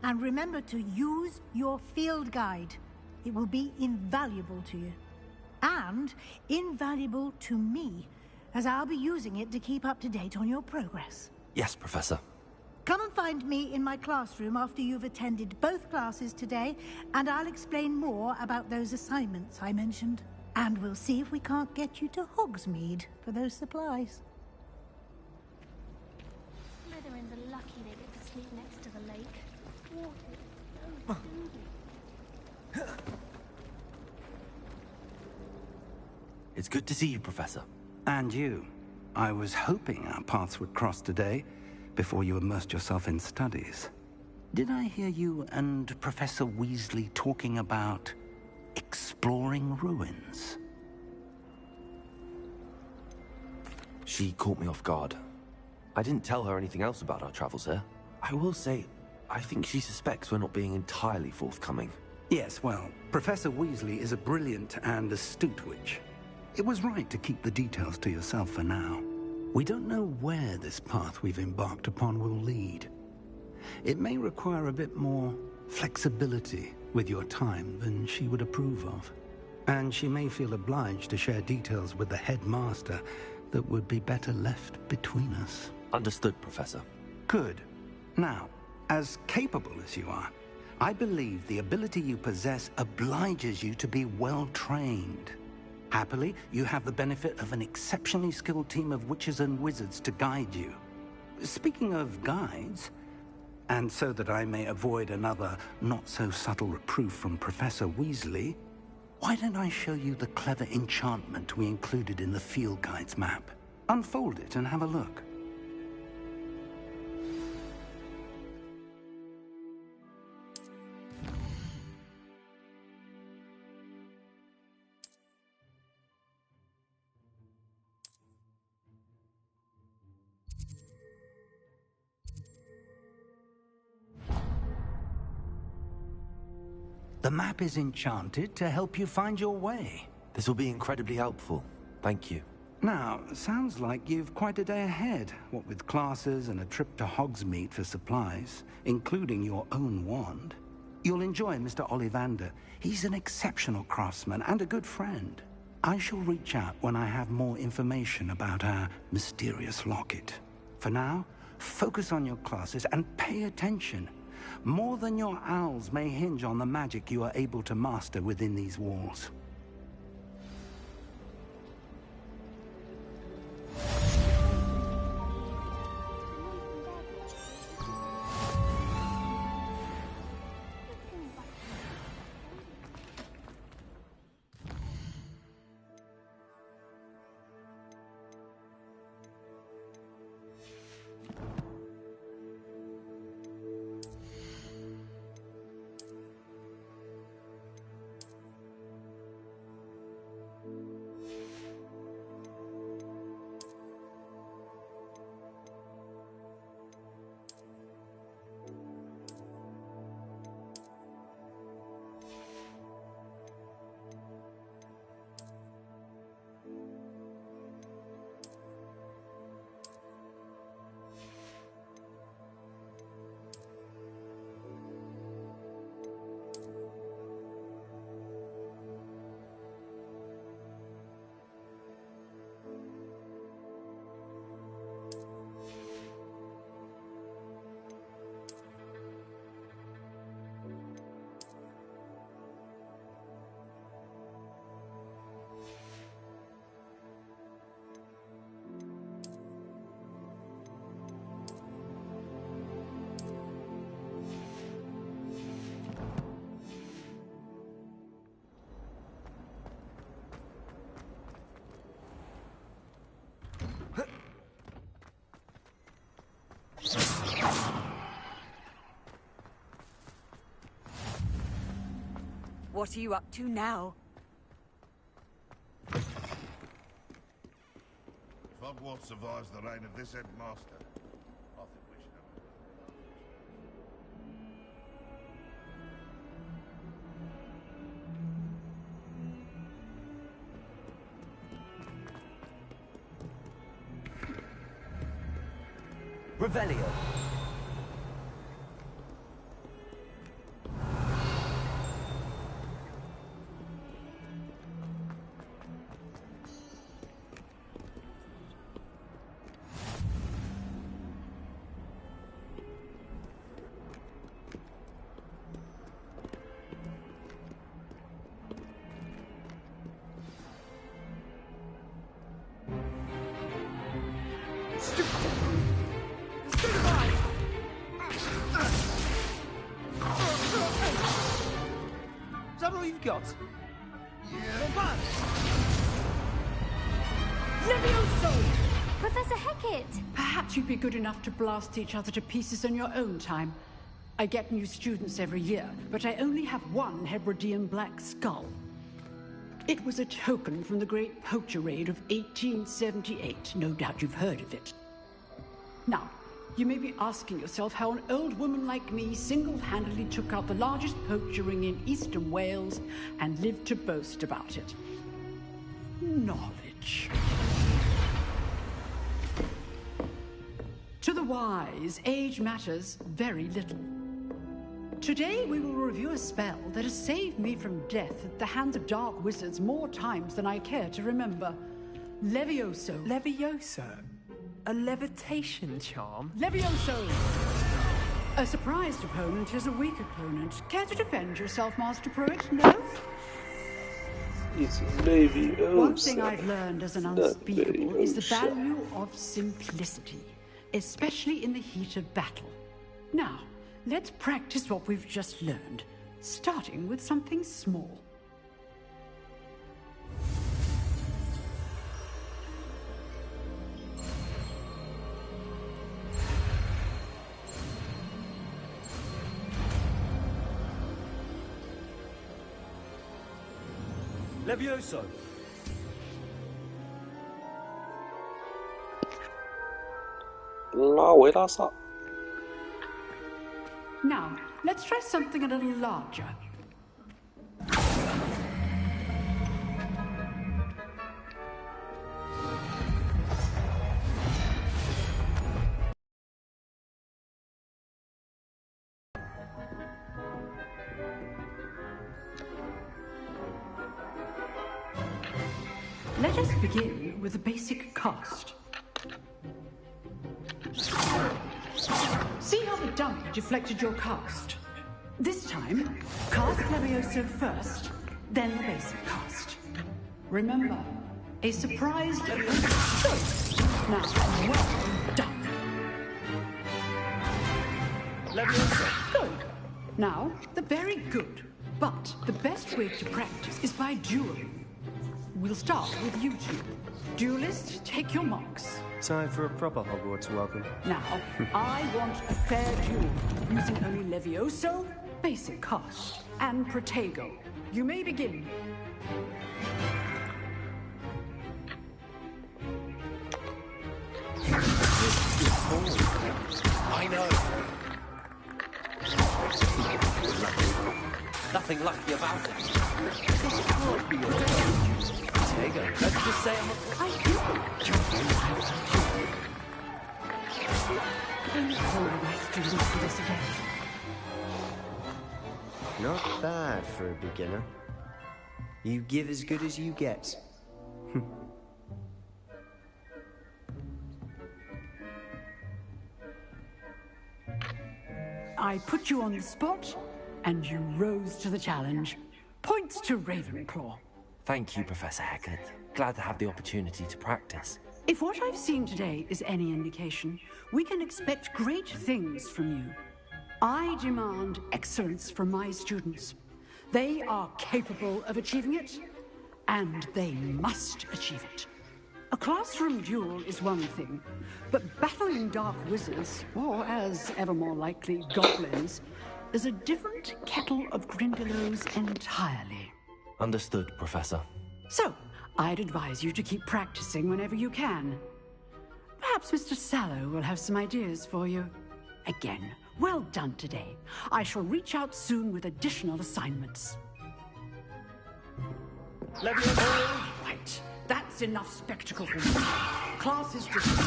And remember to use your field guide. It will be invaluable to you. And invaluable to me, as I'll be using it to keep up to date on your progress. Yes, Professor. Come and find me in my classroom after you've attended both classes today, and I'll explain more about those assignments I mentioned. And we'll see if we can't get you to Hogsmeade for those supplies. Slytherins are lucky they get to sleep next to the lake. Water. It's good to see you, Professor. And you. I was hoping our paths would cross today, before you immersed yourself in studies. Did I hear you and Professor Weasley talking about exploring ruins? She caught me off guard. I didn't tell her anything else about our travels here. I will say, I think she suspects we're not being entirely forthcoming. Yes, well, Professor Weasley is a brilliant and astute witch. It was right to keep the details to yourself for now. We don't know where this path we've embarked upon will lead. It may require a bit more flexibility with your time than she would approve of. And she may feel obliged to share details with the headmaster that would be better left between us. Understood, Professor. Good. Now, as capable as you are, I believe the ability you possess obliges you to be well-trained. Happily, you have the benefit of an exceptionally skilled team of witches and wizards to guide you. Speaking of guides, and so that I may avoid another not-so-subtle reproof from Professor Weasley, why don't I show you the clever enchantment we included in the field guide's map? Unfold it and have a look. The map is enchanted to help you find your way. This will be incredibly helpful. Thank you. Now, sounds like you've quite a day ahead, what with classes and a trip to Hogsmeade for supplies, including your own wand. You'll enjoy Mr. Ollivander. He's an exceptional craftsman and a good friend. I shall reach out when I have more information about our mysterious locket. For now, focus on your classes and pay attention. More than your owls may hinge on the magic you are able to master within these walls. What are you up to now? If Hogwarts survives the reign of this headmaster, I think we should have a Revelio. Is that all you've got? Yeah. Levioso! Professor Hecat! Perhaps you'd be good enough to blast each other to pieces on your own time. I get new students every year, but I only have one Hebridean black skull. It was a token from the Great Poacher Raid of 1878. No doubt you've heard of it. Now, you may be asking yourself how an old woman like me single-handedly took out the largest poacher ring in eastern Wales and lived to boast about it. Knowledge. To the wise, age matters very little. Today we will review a spell that has saved me from death at the hands of dark wizards more times than I care to remember. Levioso. Levioso? A levitation charm? Levioso! A surprised opponent is a weak opponent. Care to defend yourself, Master Pruitt? No? It's Levioso. One thing I've learned as an unspeakable is the value of simplicity, especially in the heat of battle. Now, let's practice what we've just learned, starting with something small. Levioso!拉维拉萨。 Now, let's try something a little larger. Let us begin with a basic cast. See how the dummy deflected your cast? This time, cast Levioso first, then the basic cast. Remember, a surprise Levioso. Now, well done. Levioso. Good. Now, the very good. But the best way to practice is by dueling. We'll start with you two. Duelists, take your marks. Time for a proper Hogwarts welcome. Now, I want a fair duel, using only Levioso, basic cast, and Protego. You may begin. I know. Nothing lucky about it. This can't be your Protego. Let's just say I do. Only hold my students for this again. Not bad for a beginner. You give as good as you get. I put you on the spot, and you rose to the challenge. Points to Ravenclaw. Thank you, Professor Hecat. Glad to have the opportunity to practice. If what I've seen today is any indication, we can expect great things from you. I demand excellence from my students. They are capable of achieving it, and they must achieve it. A classroom duel is one thing, but battling dark wizards, or as ever more likely, goblins, is a different kettle of Grindylows entirely. Understood, Professor. So, I'd advise you to keep practicing whenever you can. Perhaps Mr. Sallow will have some ideas for you. Again, well done today. I shall reach out soon with additional assignments. Right. That's enough spectacle for me. Class is dismissed.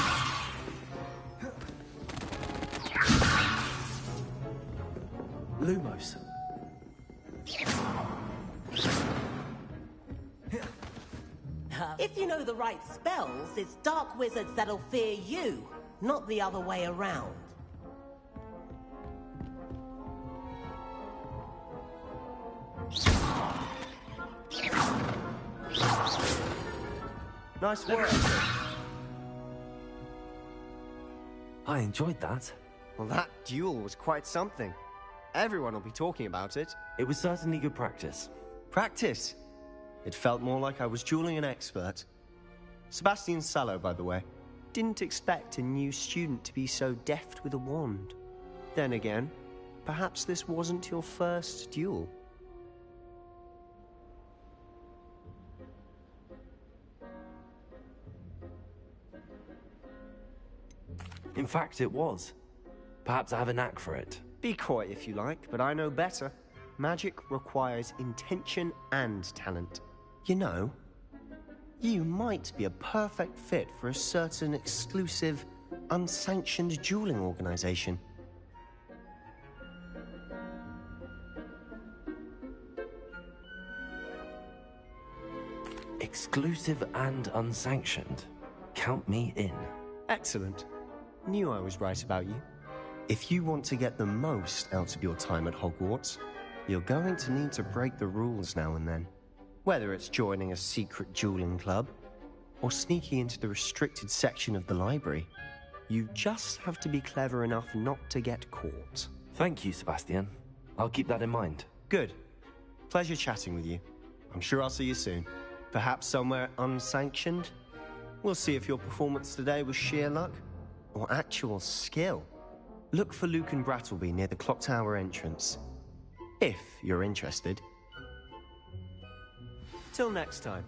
Lumos. If you know the right spells, it's dark wizards that'll fear you, not the other way around. Nice work. I enjoyed that. Well, that duel was quite something. Everyone will be talking about it. It was certainly good practice. Practice? It felt more like I was dueling an expert. Sebastian Sallow, by the way. didn't expect a new student to be so deft with a wand. Then again, perhaps this wasn't your first duel. In fact, it was. Perhaps I have a knack for it. Be coy if you like, but I know better. Magic requires intention and talent. You know, you might be a perfect fit for a certain exclusive, unsanctioned dueling organization. Exclusive and unsanctioned. Count me in. Excellent. Knew I was right about you. If you want to get the most out of your time at Hogwarts, you're going to need to break the rules now and then. Whether it's joining a secret dueling club, or sneaking into the restricted section of the library, you just have to be clever enough not to get caught. Thank you, Sebastian. I'll keep that in mind. Good. Pleasure chatting with you. I'm sure I'll see you soon. Perhaps somewhere unsanctioned? We'll see if your performance today was sheer luck, or actual skill. Look for Luke and Brattleby near the clock tower entrance, if you're interested. Till next time.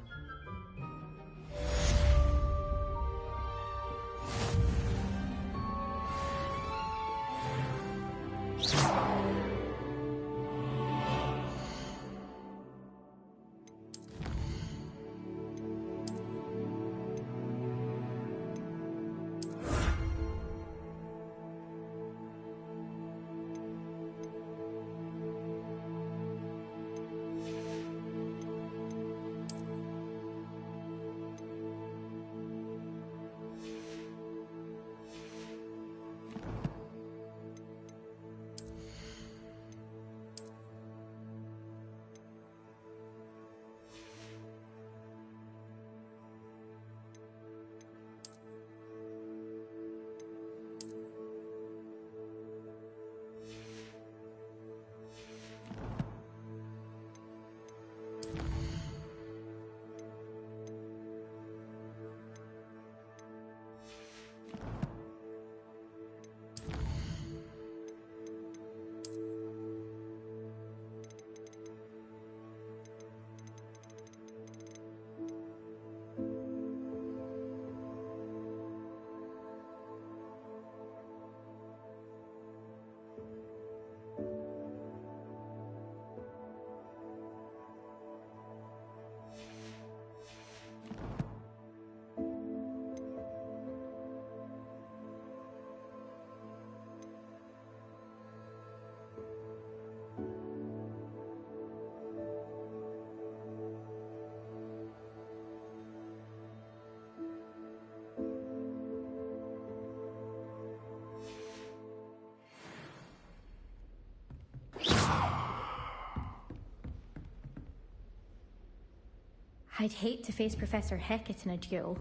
I'd hate to face Professor Hecat in a duel.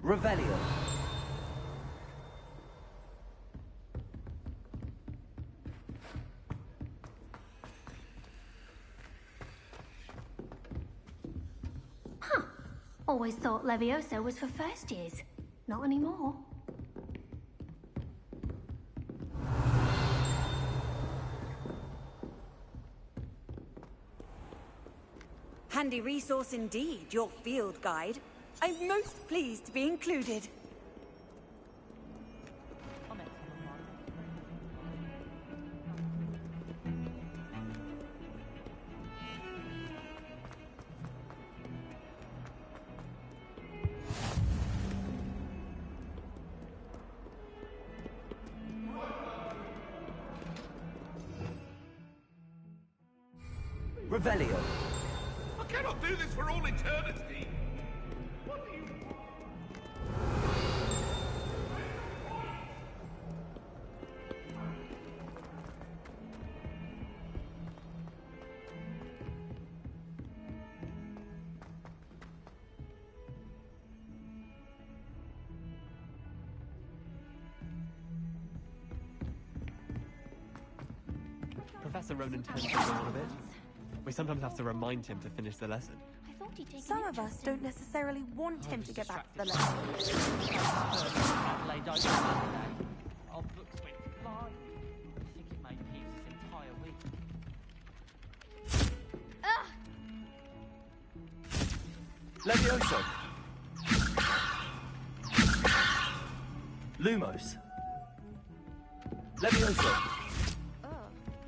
Revelio. Huh. Always thought Leviosa was for first years. Not anymore. Handy resource indeed, your field guide. I'm most pleased to be included. Revelio. I cannot do this for all eternity! What do you want? Professor Ronan tends to go on a bit. We sometimes have to remind him to finish the lesson. thought he'd taken Some of us interest don't in... necessarily want him to get back to the left. Adelaide opened Saturday. Our books went flying. I think it made peace this entire week. Levioso. Lumos. Levioso.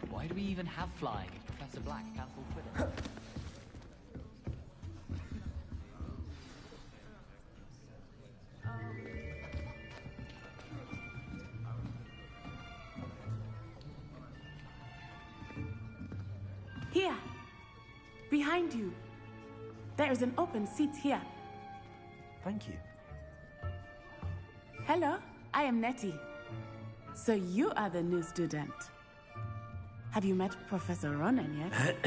Why do we even have flying if Professor Black cancelled Twitter? Here. Behind you. There is an open seat here. Thank you. Hello, I am Nettie. So you are the new student. Have you met Professor Ronan yet?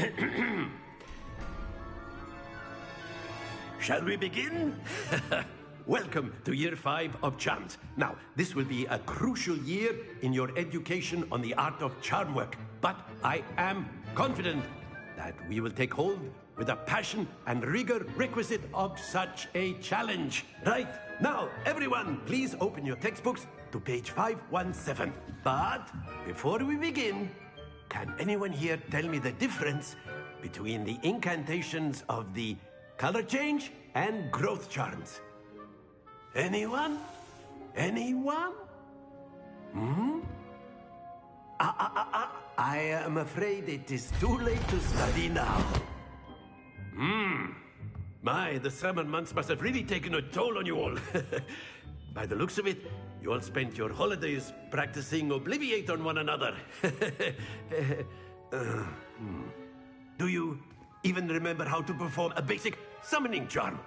Shall we begin? Welcome to Year 5 of Charms. Now, this will be a crucial year in your education on the art of charm work, but I am confident that we will take hold with the passion and rigor requisite of such a challenge. Right, now, everyone, please open your textbooks to page 517. But before we begin, can anyone here tell me the difference between the incantations of the color change and growth charms? Anyone? Anyone? I am afraid it is too late to study now. My, the summer months must have really taken a toll on you all. By the looks of it, you all spent your holidays practicing Obliviate on one another. Do you even remember how to perform a basic summoning charm?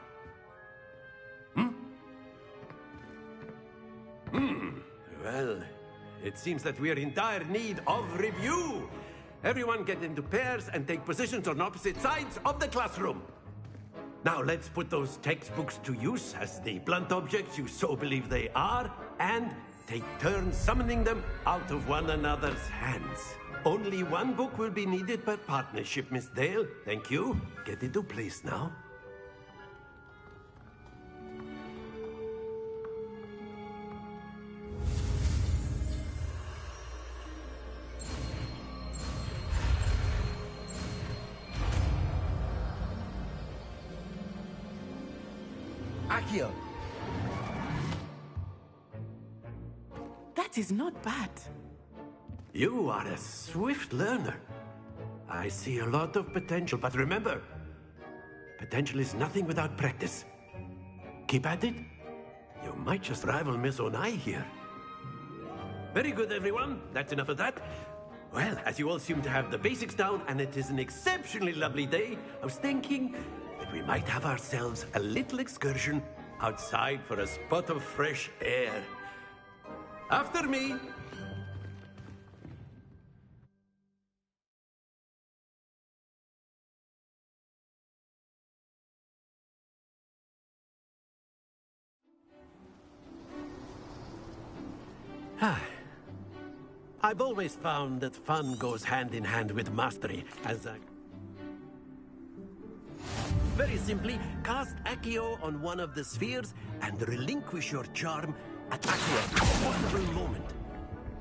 Well, it seems that we are in dire need of review. Everyone get into pairs and take positions on opposite sides of the classroom. Now let's put those textbooks to use as the blunt objects you so believe they are, and take turns summoning them out of one another's hands. Only one book will be needed per partnership, Miss Dale. Thank you. Get into place now. Accio. That is not bad. You are a swift learner. I see a lot of potential, but remember, potential is nothing without practice. Keep at it. You might just rival Miss Onai here. Very good, everyone. That's enough of that. Well, as you all seem to have the basics down, and it is an exceptionally lovely day, I was thinking that we might have ourselves a little excursion outside for a spot of fresh air. After me. I've always found that fun goes hand in hand with mastery, as I... Very simply, cast Accio on one of the spheres and relinquish your charm at Accio's possible moment.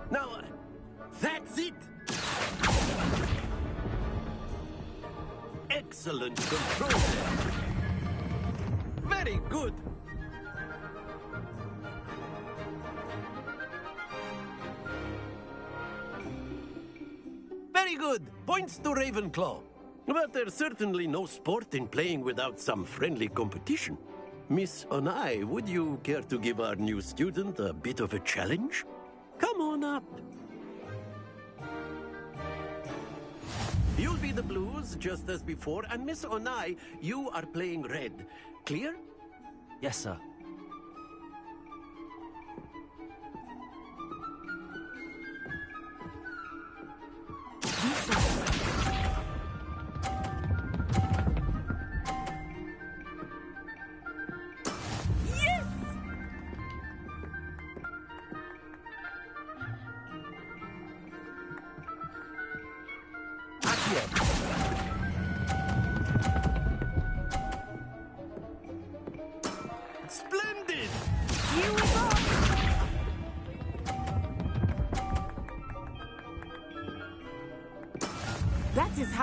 Now, that's it! Excellent control there. Very good. Very good. Points to Ravenclaw. But there's certainly no sport in playing without some friendly competition. Miss Onai, would you care to give our new student a bit of a challenge? Come on up. You'll be the blues, just as before, and Miss Onai, you are playing red. Clear? Yes, sir.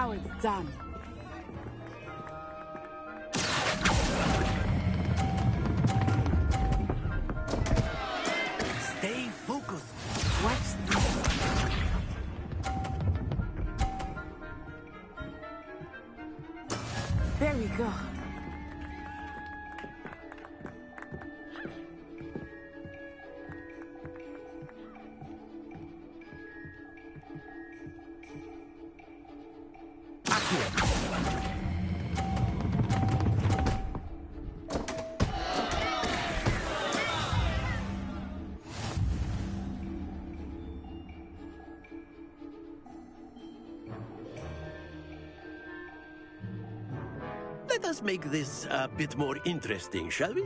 how it's done. Stay focused. Watch this. There we go. Let us make this a bit more interesting, shall we?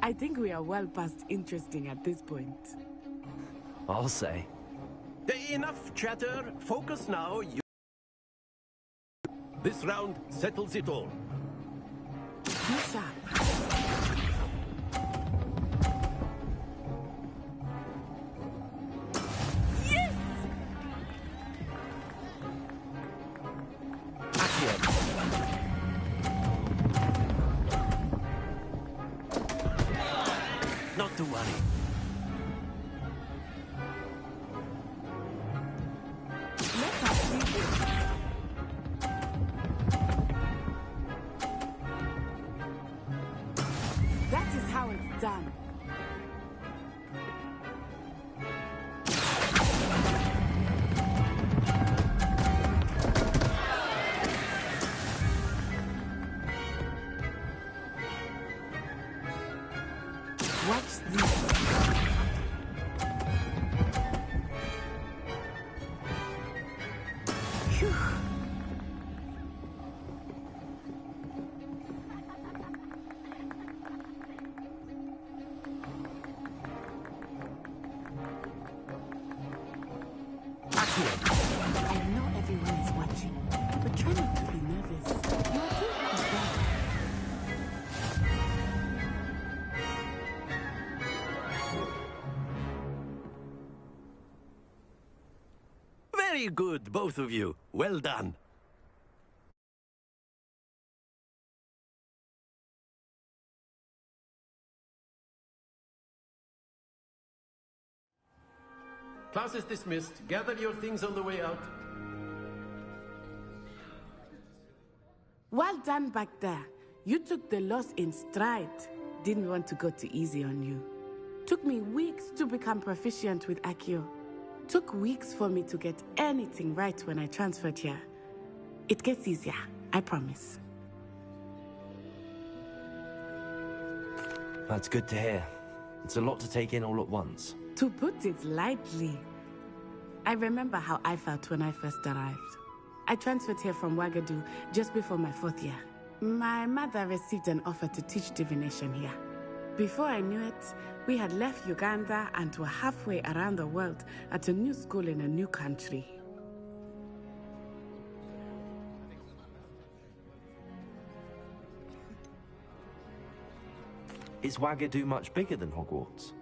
I think we are well past interesting at this point. I'll say. Enough chatter. Focus now. This round settles it all. What's up? Not to worry. Let us see this. That is how it's done. Watch this. Phew. I know everyone is watching, but try not to be nervous. You are doing your best. Very good, both of you. Well done. Class is dismissed. Gather your things on the way out. Well done back there. You took the loss in stride. Didn't want to go too easy on you. Took me weeks to become proficient with Accio. Took weeks for me to get anything right when I transferred here. It gets easier, I promise. That's good to hear. It's a lot to take in all at once. To put it lightly, I remember how I felt when I first arrived. I transferred here from Wagadu just before my 4th year. My mother received an offer to teach divination here. Before I knew it, we had left Uganda and were halfway around the world at a new school in a new country. Is Wagadu much bigger than Hogwarts?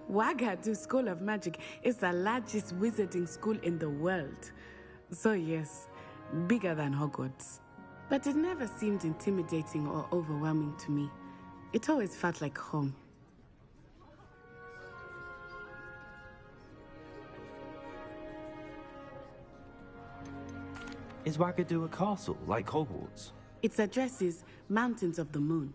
Wagadu School of Magic is the largest wizarding school in the world. So yes, bigger than Hogwarts. But it never seemed intimidating or overwhelming to me. It always felt like home. Is Wagadu a castle, like Hogwarts? Its address is Mountains of the Moon.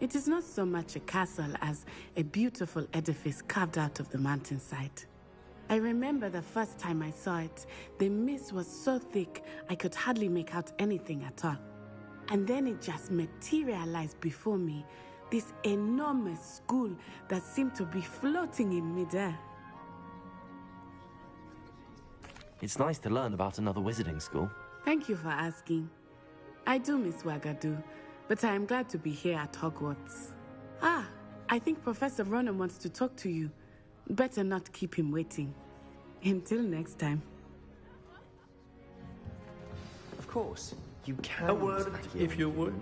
It is not so much a castle as a beautiful edifice carved out of the mountainside. I remember the first time I saw it, the mist was so thick I could hardly make out anything at all. And then it just materialized before me, this enormous school that seemed to be floating in midair. It's nice to learn about another wizarding school. Thank you for asking. I do miss Wagadu, but I am glad to be here at Hogwarts. Ah, I think Professor Ronan wants to talk to you. Better not keep him waiting. Until next time. Of course, you can. A word, if you would.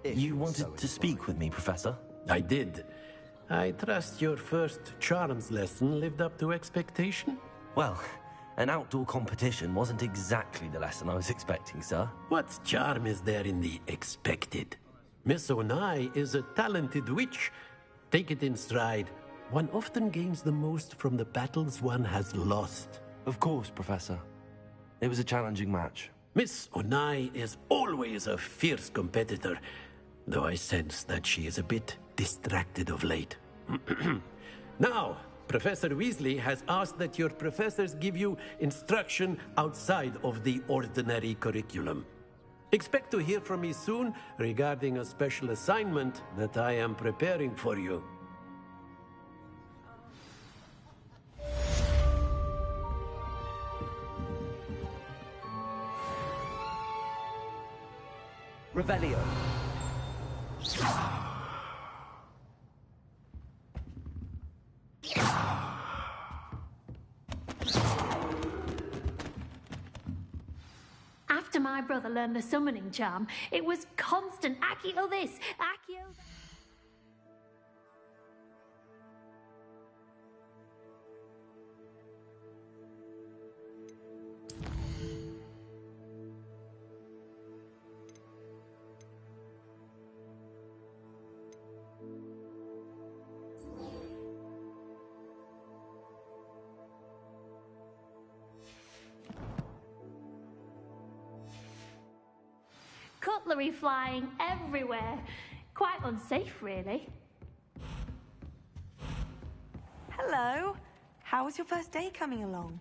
You wanted to speak with me, Professor? I did. I trust your first charms lesson lived up to expectation? Well, an outdoor competition wasn't exactly the lesson I was expecting, sir. What charm is there in the expected? Miss Onai is a talented witch. Take it in stride. One often gains the most from the battles one has lost. Of course, Professor. It was a challenging match. Miss Onai is always a fierce competitor, though I sense that she is a bit distracted of late. Now, Professor Weasley has asked that your professors give you instruction outside of the ordinary curriculum. Expect to hear from me soon regarding a special assignment that I am preparing for you. Revelio. After my brother learned the summoning charm, it was constant Accio this, Accio that. Cutlery flying everywhere. Quite unsafe, really. Hello. How was your first day coming along?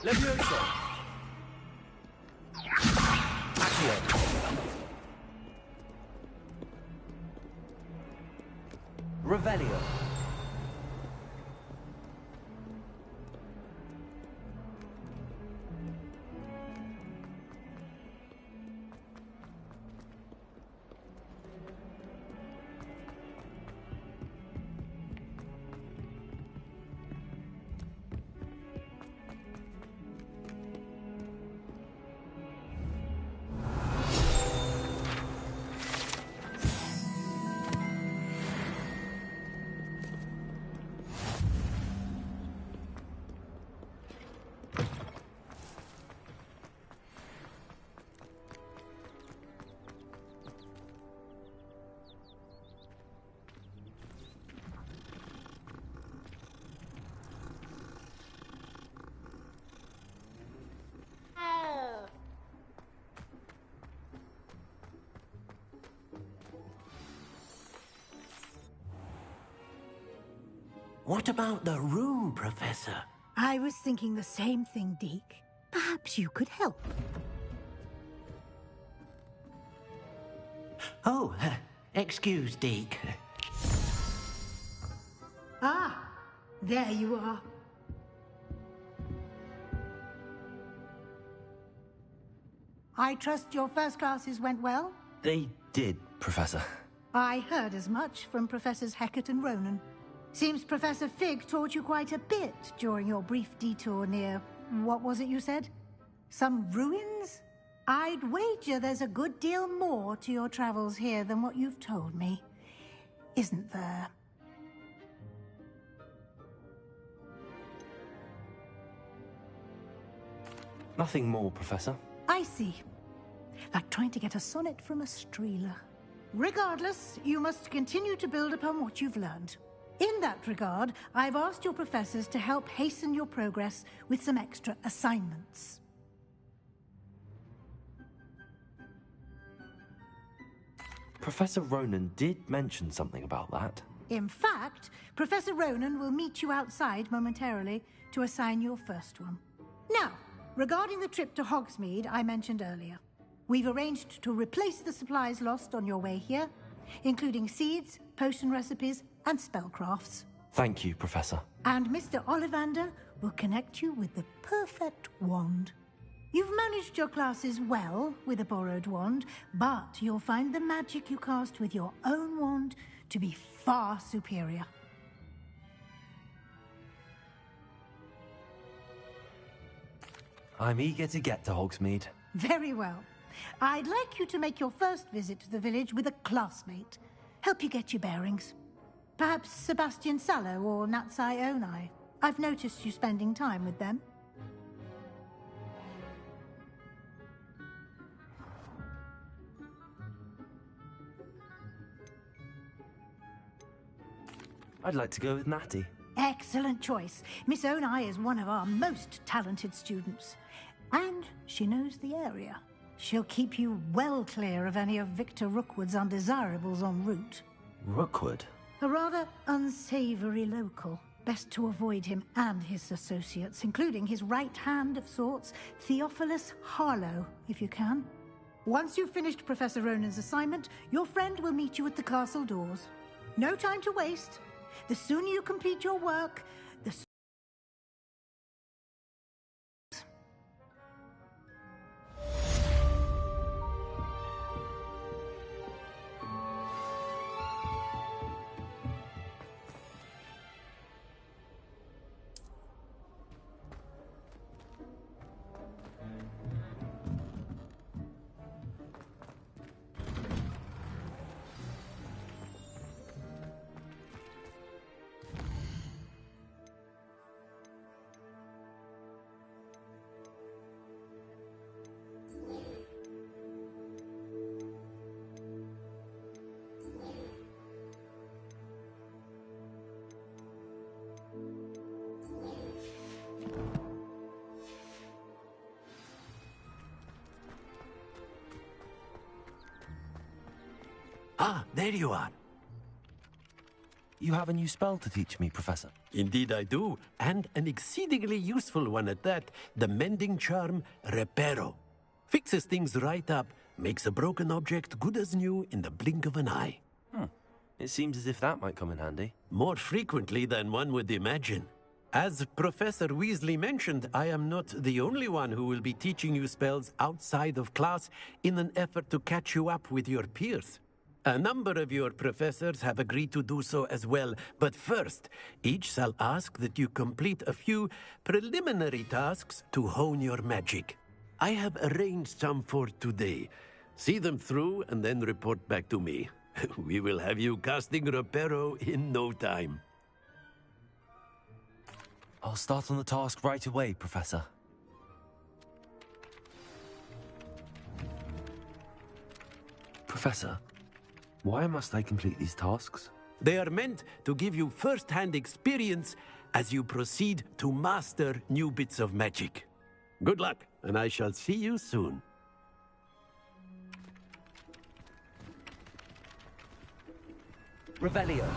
Leviosa. Accio. Revelio. What about the room, Professor? I was thinking the same thing, Deke. Perhaps you could help. Oh, excuse, Deke. Ah, there you are. I trust your first classes went well? They did, Professor. I heard as much from Professors Hecat and Ronan. Seems Professor Fig taught you quite a bit during your brief detour near... what was it you said? Some ruins? I'd wager there's a good deal more to your travels here than what you've told me. Isn't there? Nothing more, Professor. I see. Like trying to get a sonnet from a streeler. Regardless, you must continue to build upon what you've learned. In that regard, I've asked your professors to help hasten your progress with some extra assignments. Professor Ronan did mention something about that. In fact, Professor Ronan will meet you outside momentarily to assign your first one. Now, regarding the trip to Hogsmeade I mentioned earlier, we've arranged to replace the supplies lost on your way here, including seeds, potion recipes, and spellcrafts. Thank you, Professor. And Mr. Ollivander will connect you with the perfect wand. You've managed your classes well with a borrowed wand, but you'll find the magic you cast with your own wand to be far superior. I'm eager to get to Hogsmeade. Very well. I'd like you to make your first visit to the village with a classmate. Help you get your bearings. Perhaps Sebastian Sallow or Natsai Onai. I've noticed you spending time with them. I'd like to go with Natty. Excellent choice. Miss Onai is one of our most talented students. And she knows the area. She'll keep you well clear of any of Victor Rookwood's undesirables en route. Rookwood? A rather unsavory local. Best to avoid him and his associates, including his right hand of sorts, Theophilus Harlow, if you can. Once you've finished Professor Ronan's assignment, your friend will meet you at the castle doors. No time to waste. The sooner you complete your work, the sooner... Ah, there you are. You have a new spell to teach me, Professor. Indeed I do, and an exceedingly useful one at that. The mending charm, Reparo. Fixes things right up, makes a broken object good as new in the blink of an eye. It seems as if that might come in handy. More frequently than one would imagine. As Professor Weasley mentioned, I am not the only one who will be teaching you spells outside of class in an effort to catch you up with your peers. A number of your professors have agreed to do so as well, but first, each shall ask that you complete a few preliminary tasks to hone your magic. I have arranged some for today. See them through and then report back to me. We will have you casting Reparo in no time. I'll start on the task right away, Professor. Professor, why must I complete these tasks? They are meant to give you first-hand experience as you proceed to master new bits of magic. Good luck, and I shall see you soon. Revelio.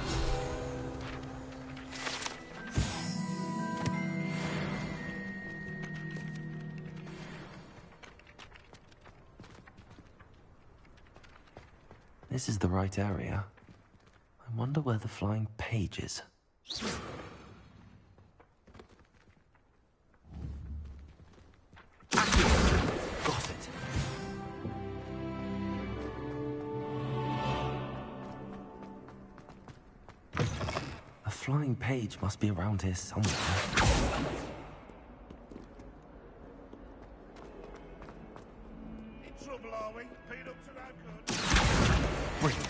This is the right area. I wonder where the flying page is. Got it. A flying page must be around here somewhere. In trouble, are we? Peanuts are no good. Brilliant.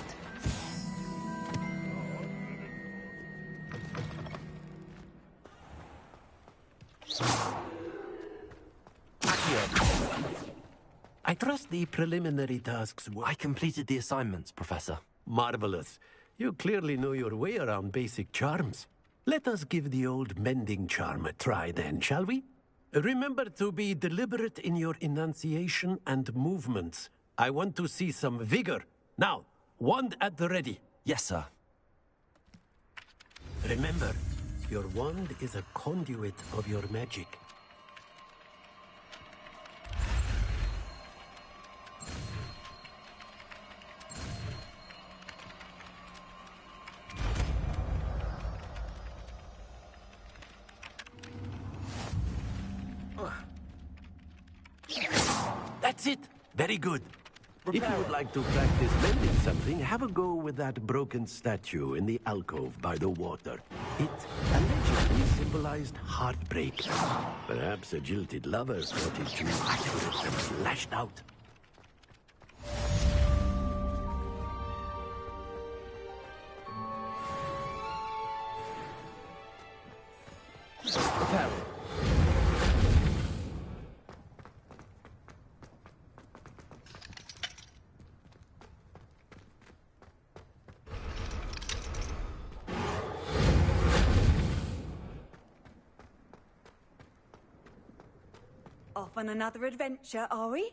I trust the preliminary tasks were... I completed the assignments, Professor. Marvelous. You clearly know your way around basic charms. Let us give the old mending charm a try then, shall we? Remember to be deliberate in your enunciation and movements. I want to see some vigor. Now, wand at the ready. Yes, sir. Remember, your wand is a conduit of your magic. That's it. Very good. If you would like to practice mending something, have a go with that broken statue in the alcove by the water. It allegedly symbolized heartbreak. Perhaps a jilted lover got it too accurate and lashed out. Off on another adventure, are we?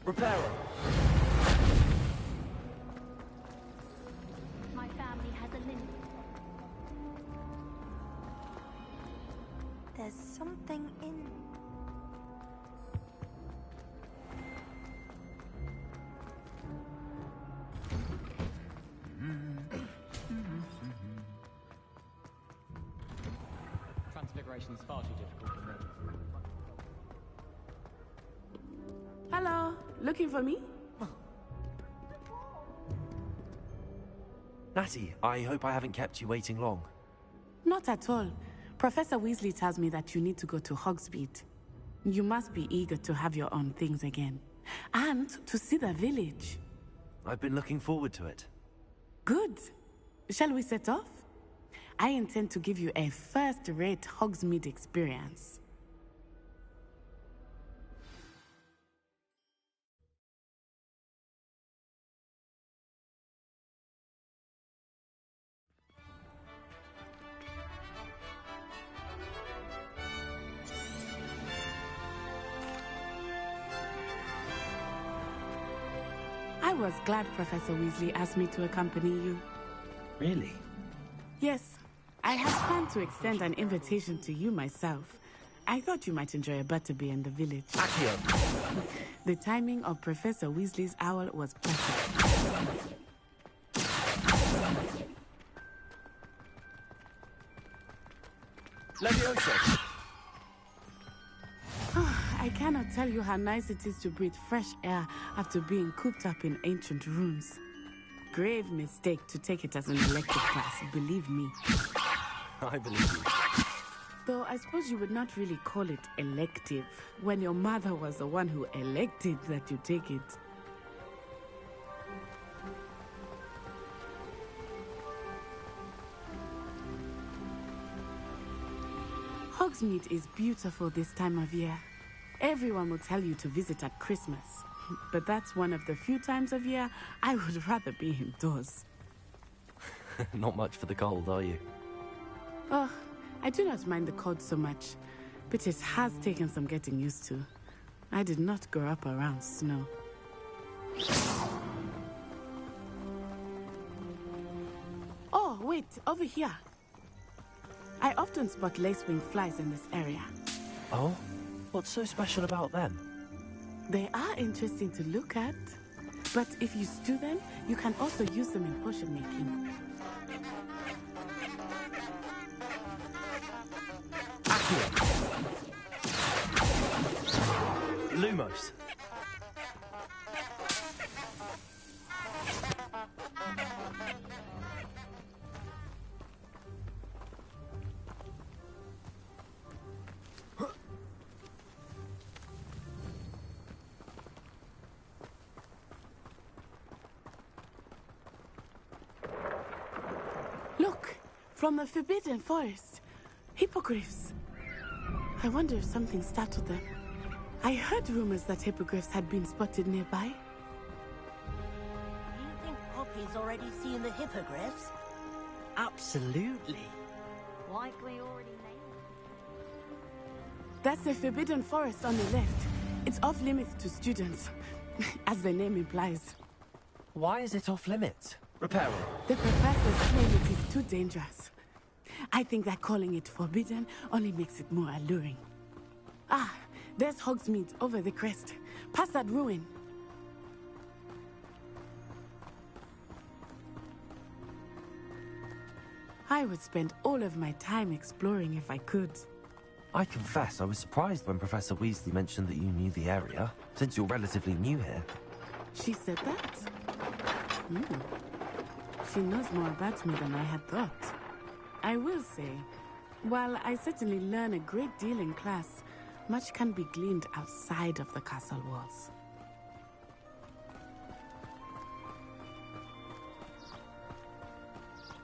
Repairer. My family has a limit. There's something in... Transfiguration is far too difficult for me. Hello, looking for me? Natty, I hope I haven't kept you waiting long. Not at all. Professor Weasley tells me that you need to go to Hogsmeade. You must be eager to have your own things again. And to see the village. I've been looking forward to it. Good. Shall we set off? I intend to give you a first-rate Hogsmeade experience. I was glad Professor Weasley asked me to accompany you. Really? Yes. I had planned to extend an invitation to you myself. I thought you might enjoy a butterbeer in the village. Accio! The timing of Professor Weasley's owl was perfect. Leviosa! I cannot tell you how nice it is to breathe fresh air after being cooped up in ancient rooms. Grave mistake to take it as an elective class, believe me. I believe you. Though I suppose you would not really call it elective when your mother was the one who elected that you take it. Hogsmeade is beautiful this time of year. Everyone will tell you to visit at Christmas. But that's one of the few times of year I would rather be indoors. Not much for the cold, are you? Oh, I do not mind the cold so much, but it has taken some getting used to. I did not grow up around snow. Oh, wait, over here. I often spot lacewing flies in this area. Oh? What's so special about them? They are interesting to look at, but if you stew them, you can also use them in potion making. Lumos. Look, from the Forbidden Forest. Hippogriffs. I wonder if something startled them. I heard rumors that hippogriffs had been spotted nearby. Do you think Poppy's already seen the hippogriffs? Absolutely. Likely already named. That's the Forbidden Forest on the left. It's off limits to students, as the name implies. Why is it off limits? Reparo. The professors claim it is too dangerous. I think that calling it forbidden only makes it more alluring. Ah, there's Hogsmeade over the crest. Past that ruin. I would spend all of my time exploring if I could. I confess I was surprised when Professor Weasley mentioned that you knew the area, since you're relatively new here. She said that? She knows more about me than I had thought. I will say, while I certainly learn a great deal in class, much can be gleaned outside of the castle walls.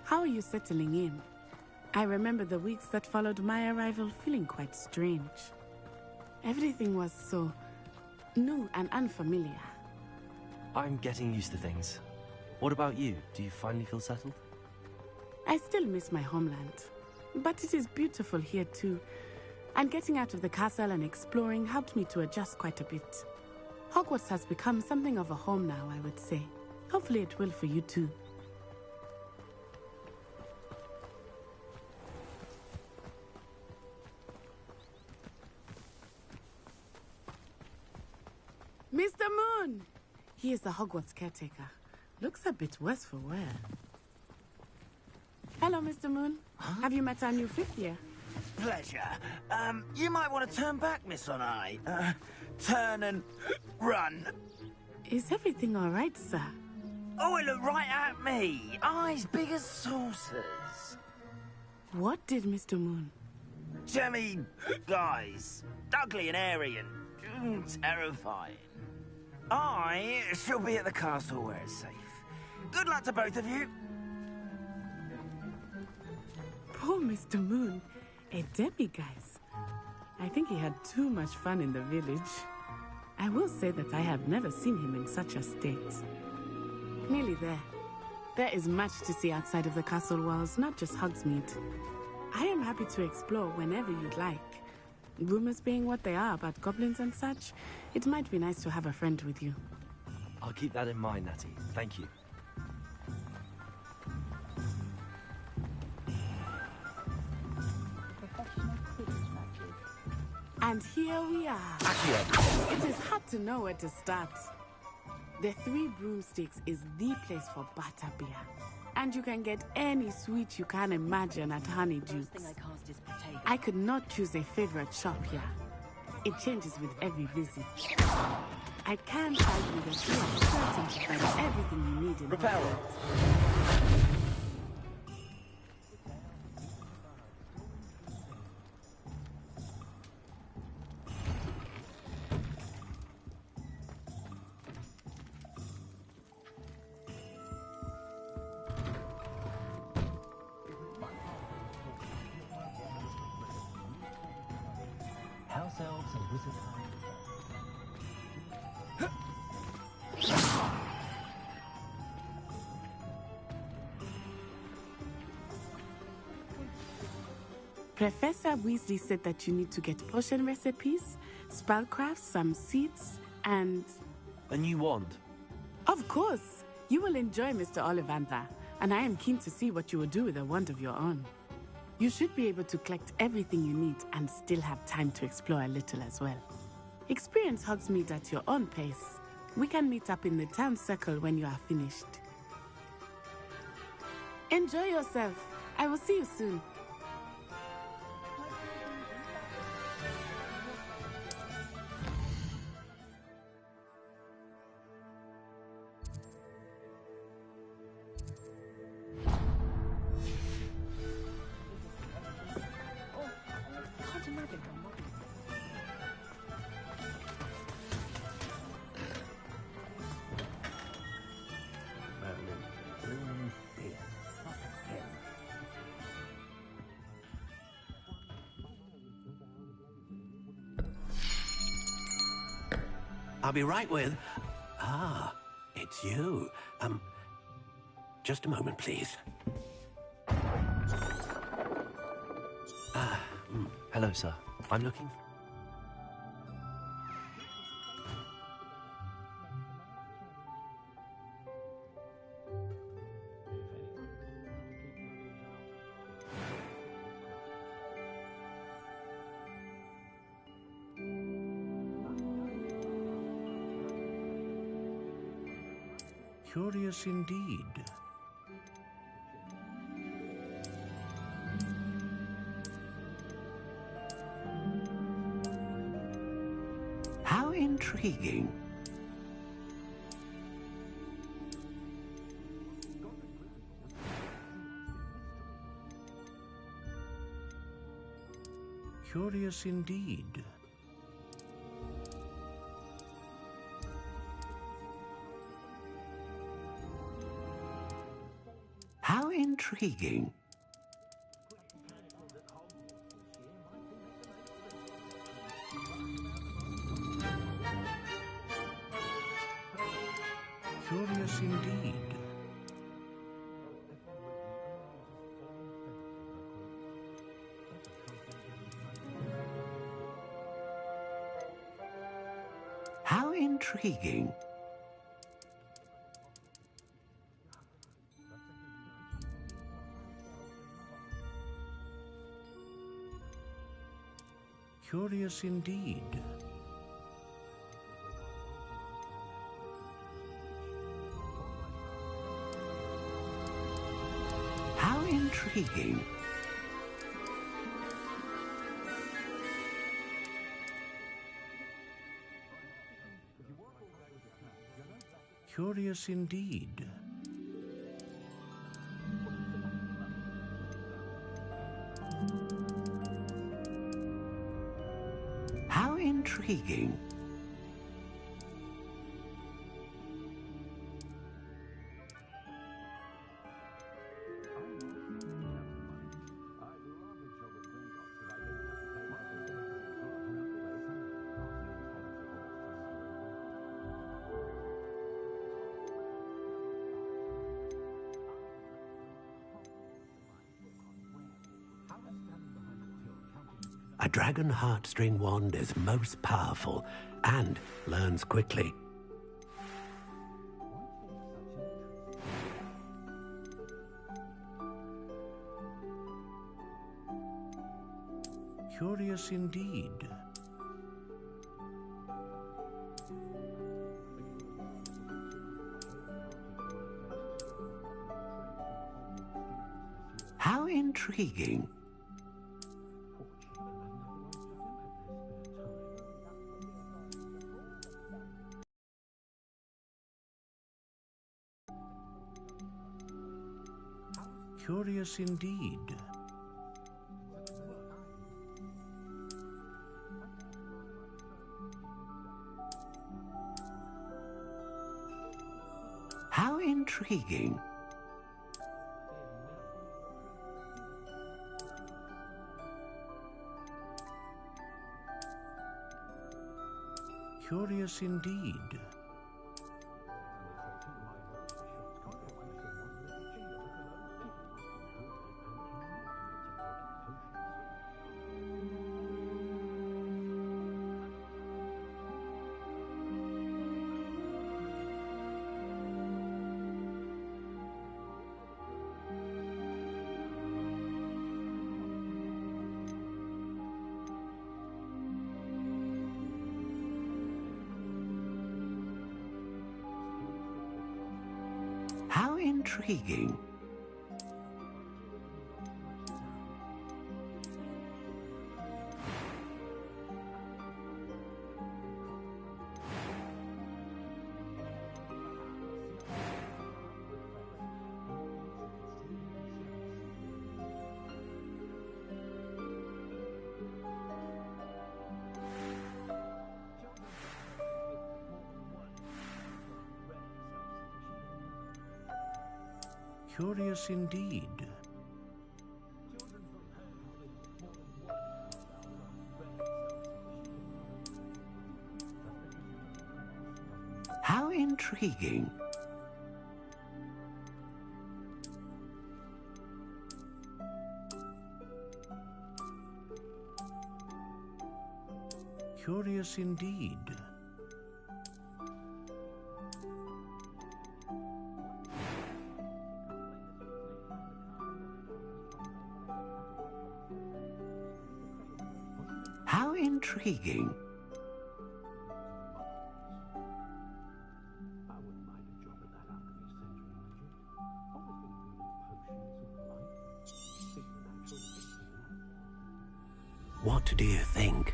How are you settling in? I remember the weeks that followed my arrival feeling quite strange. Everything was so new and unfamiliar. I'm getting used to things. What about you? Do you finally feel settled? I still miss my homeland, but it is beautiful here too. And getting out of the castle and exploring helped me to adjust quite a bit. Hogwarts has become something of a home now, I would say. Hopefully it will for you too. Mr. Moon! He is the Hogwarts caretaker. Looks a bit worse for wear. Hello, Mr. Moon. Have you met our new fifth year? Pleasure. You might want to turn back, Miss On-Eye. Turn and run. Is everything all right, sir? Oh, it looked right at me. Eyes big as saucers. What did Mr. Moon? Jemmy guys. Ugly and airy and terrifying. I shall be at the castle where it's safe. Good luck to both of you. Poor Mr. Moon. A demiguise. I think he had too much fun in the village. I will say that I have never seen him in such a state. Nearly there. There is much to see outside of the castle walls, not just Hogsmeade. I am happy to explore whenever you'd like. Rumors being what they are about goblins and such, it might be nice to have a friend with you. I'll keep that in mind, Natty. Thank you. And here we are. Accio. It is hard to know where to start. The Three Broomsticks is the place for butterbeer. And you can get any sweet you can imagine at Honeydukes. I could not choose a favorite shop here. It changes with every visit. I can tell you that you are certain to find everything you need in Hogwarts. ourselves a wizard hide. Professor Weasley said that you need to get potion recipes, spellcraft, some seeds, and... A new wand. Of course! You will enjoy Mr. Ollivander, and I am keen to see what you will do with a wand of your own. You should be able to collect everything you need and still have time to explore a little as well. Experience Hogsmeade at your own pace. We can meet up in the town circle when you are finished. Enjoy yourself. I will see you soon. I'll be right with... Ah, it's you. Just a moment, please. Hello, sir. I'm looking... Curious indeed. How intriguing. Curious indeed. How intriguing. Curious indeed. How intriguing. Curious indeed. How intriguing. Curious indeed. How intriguing. A dragon heartstring wand is most powerful and learns quickly. Curious indeed. How intriguing. Curious indeed. How intriguing. Curious indeed. How intriguing. Curious indeed. How intriguing. Curious indeed. How intriguing. What do you think?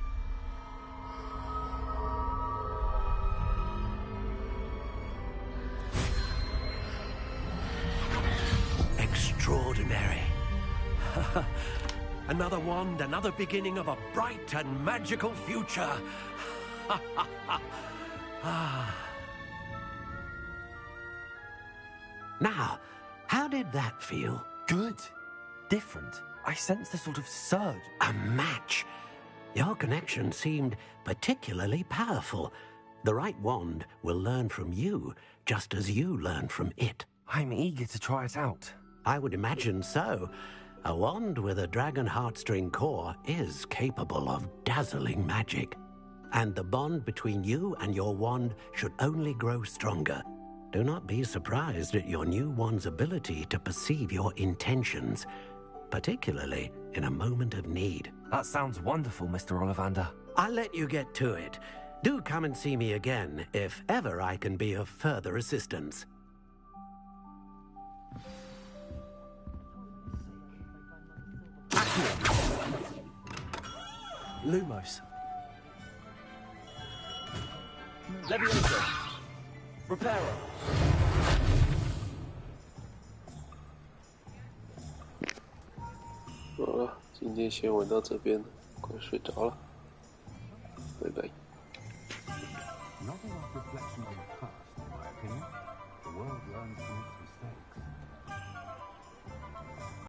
Extraordinary. Another wand, another beginning of a bright and magical future. Now, how did that feel? Good. Different. I sensed a sort of surge. A match. Your connection seemed particularly powerful. The right wand will learn from you, just as you learn from it. I'm eager to try it out. I would imagine so. A wand with a dragon heartstring core is capable of dazzling magic. And the bond between you and your wand should only grow stronger. Do not be surprised at your new wand's ability to perceive your intentions, particularly in a moment of need. That sounds wonderful, Mr. Ollivander. I'll let you get to it. Do come and see me again if ever I can be of further assistance. Lumos. Leviosa. Reparo. 好了，今天先玩到这边了，快睡着了，拜拜。Not a lot of reflection on the past, in my opinion. The world learns from its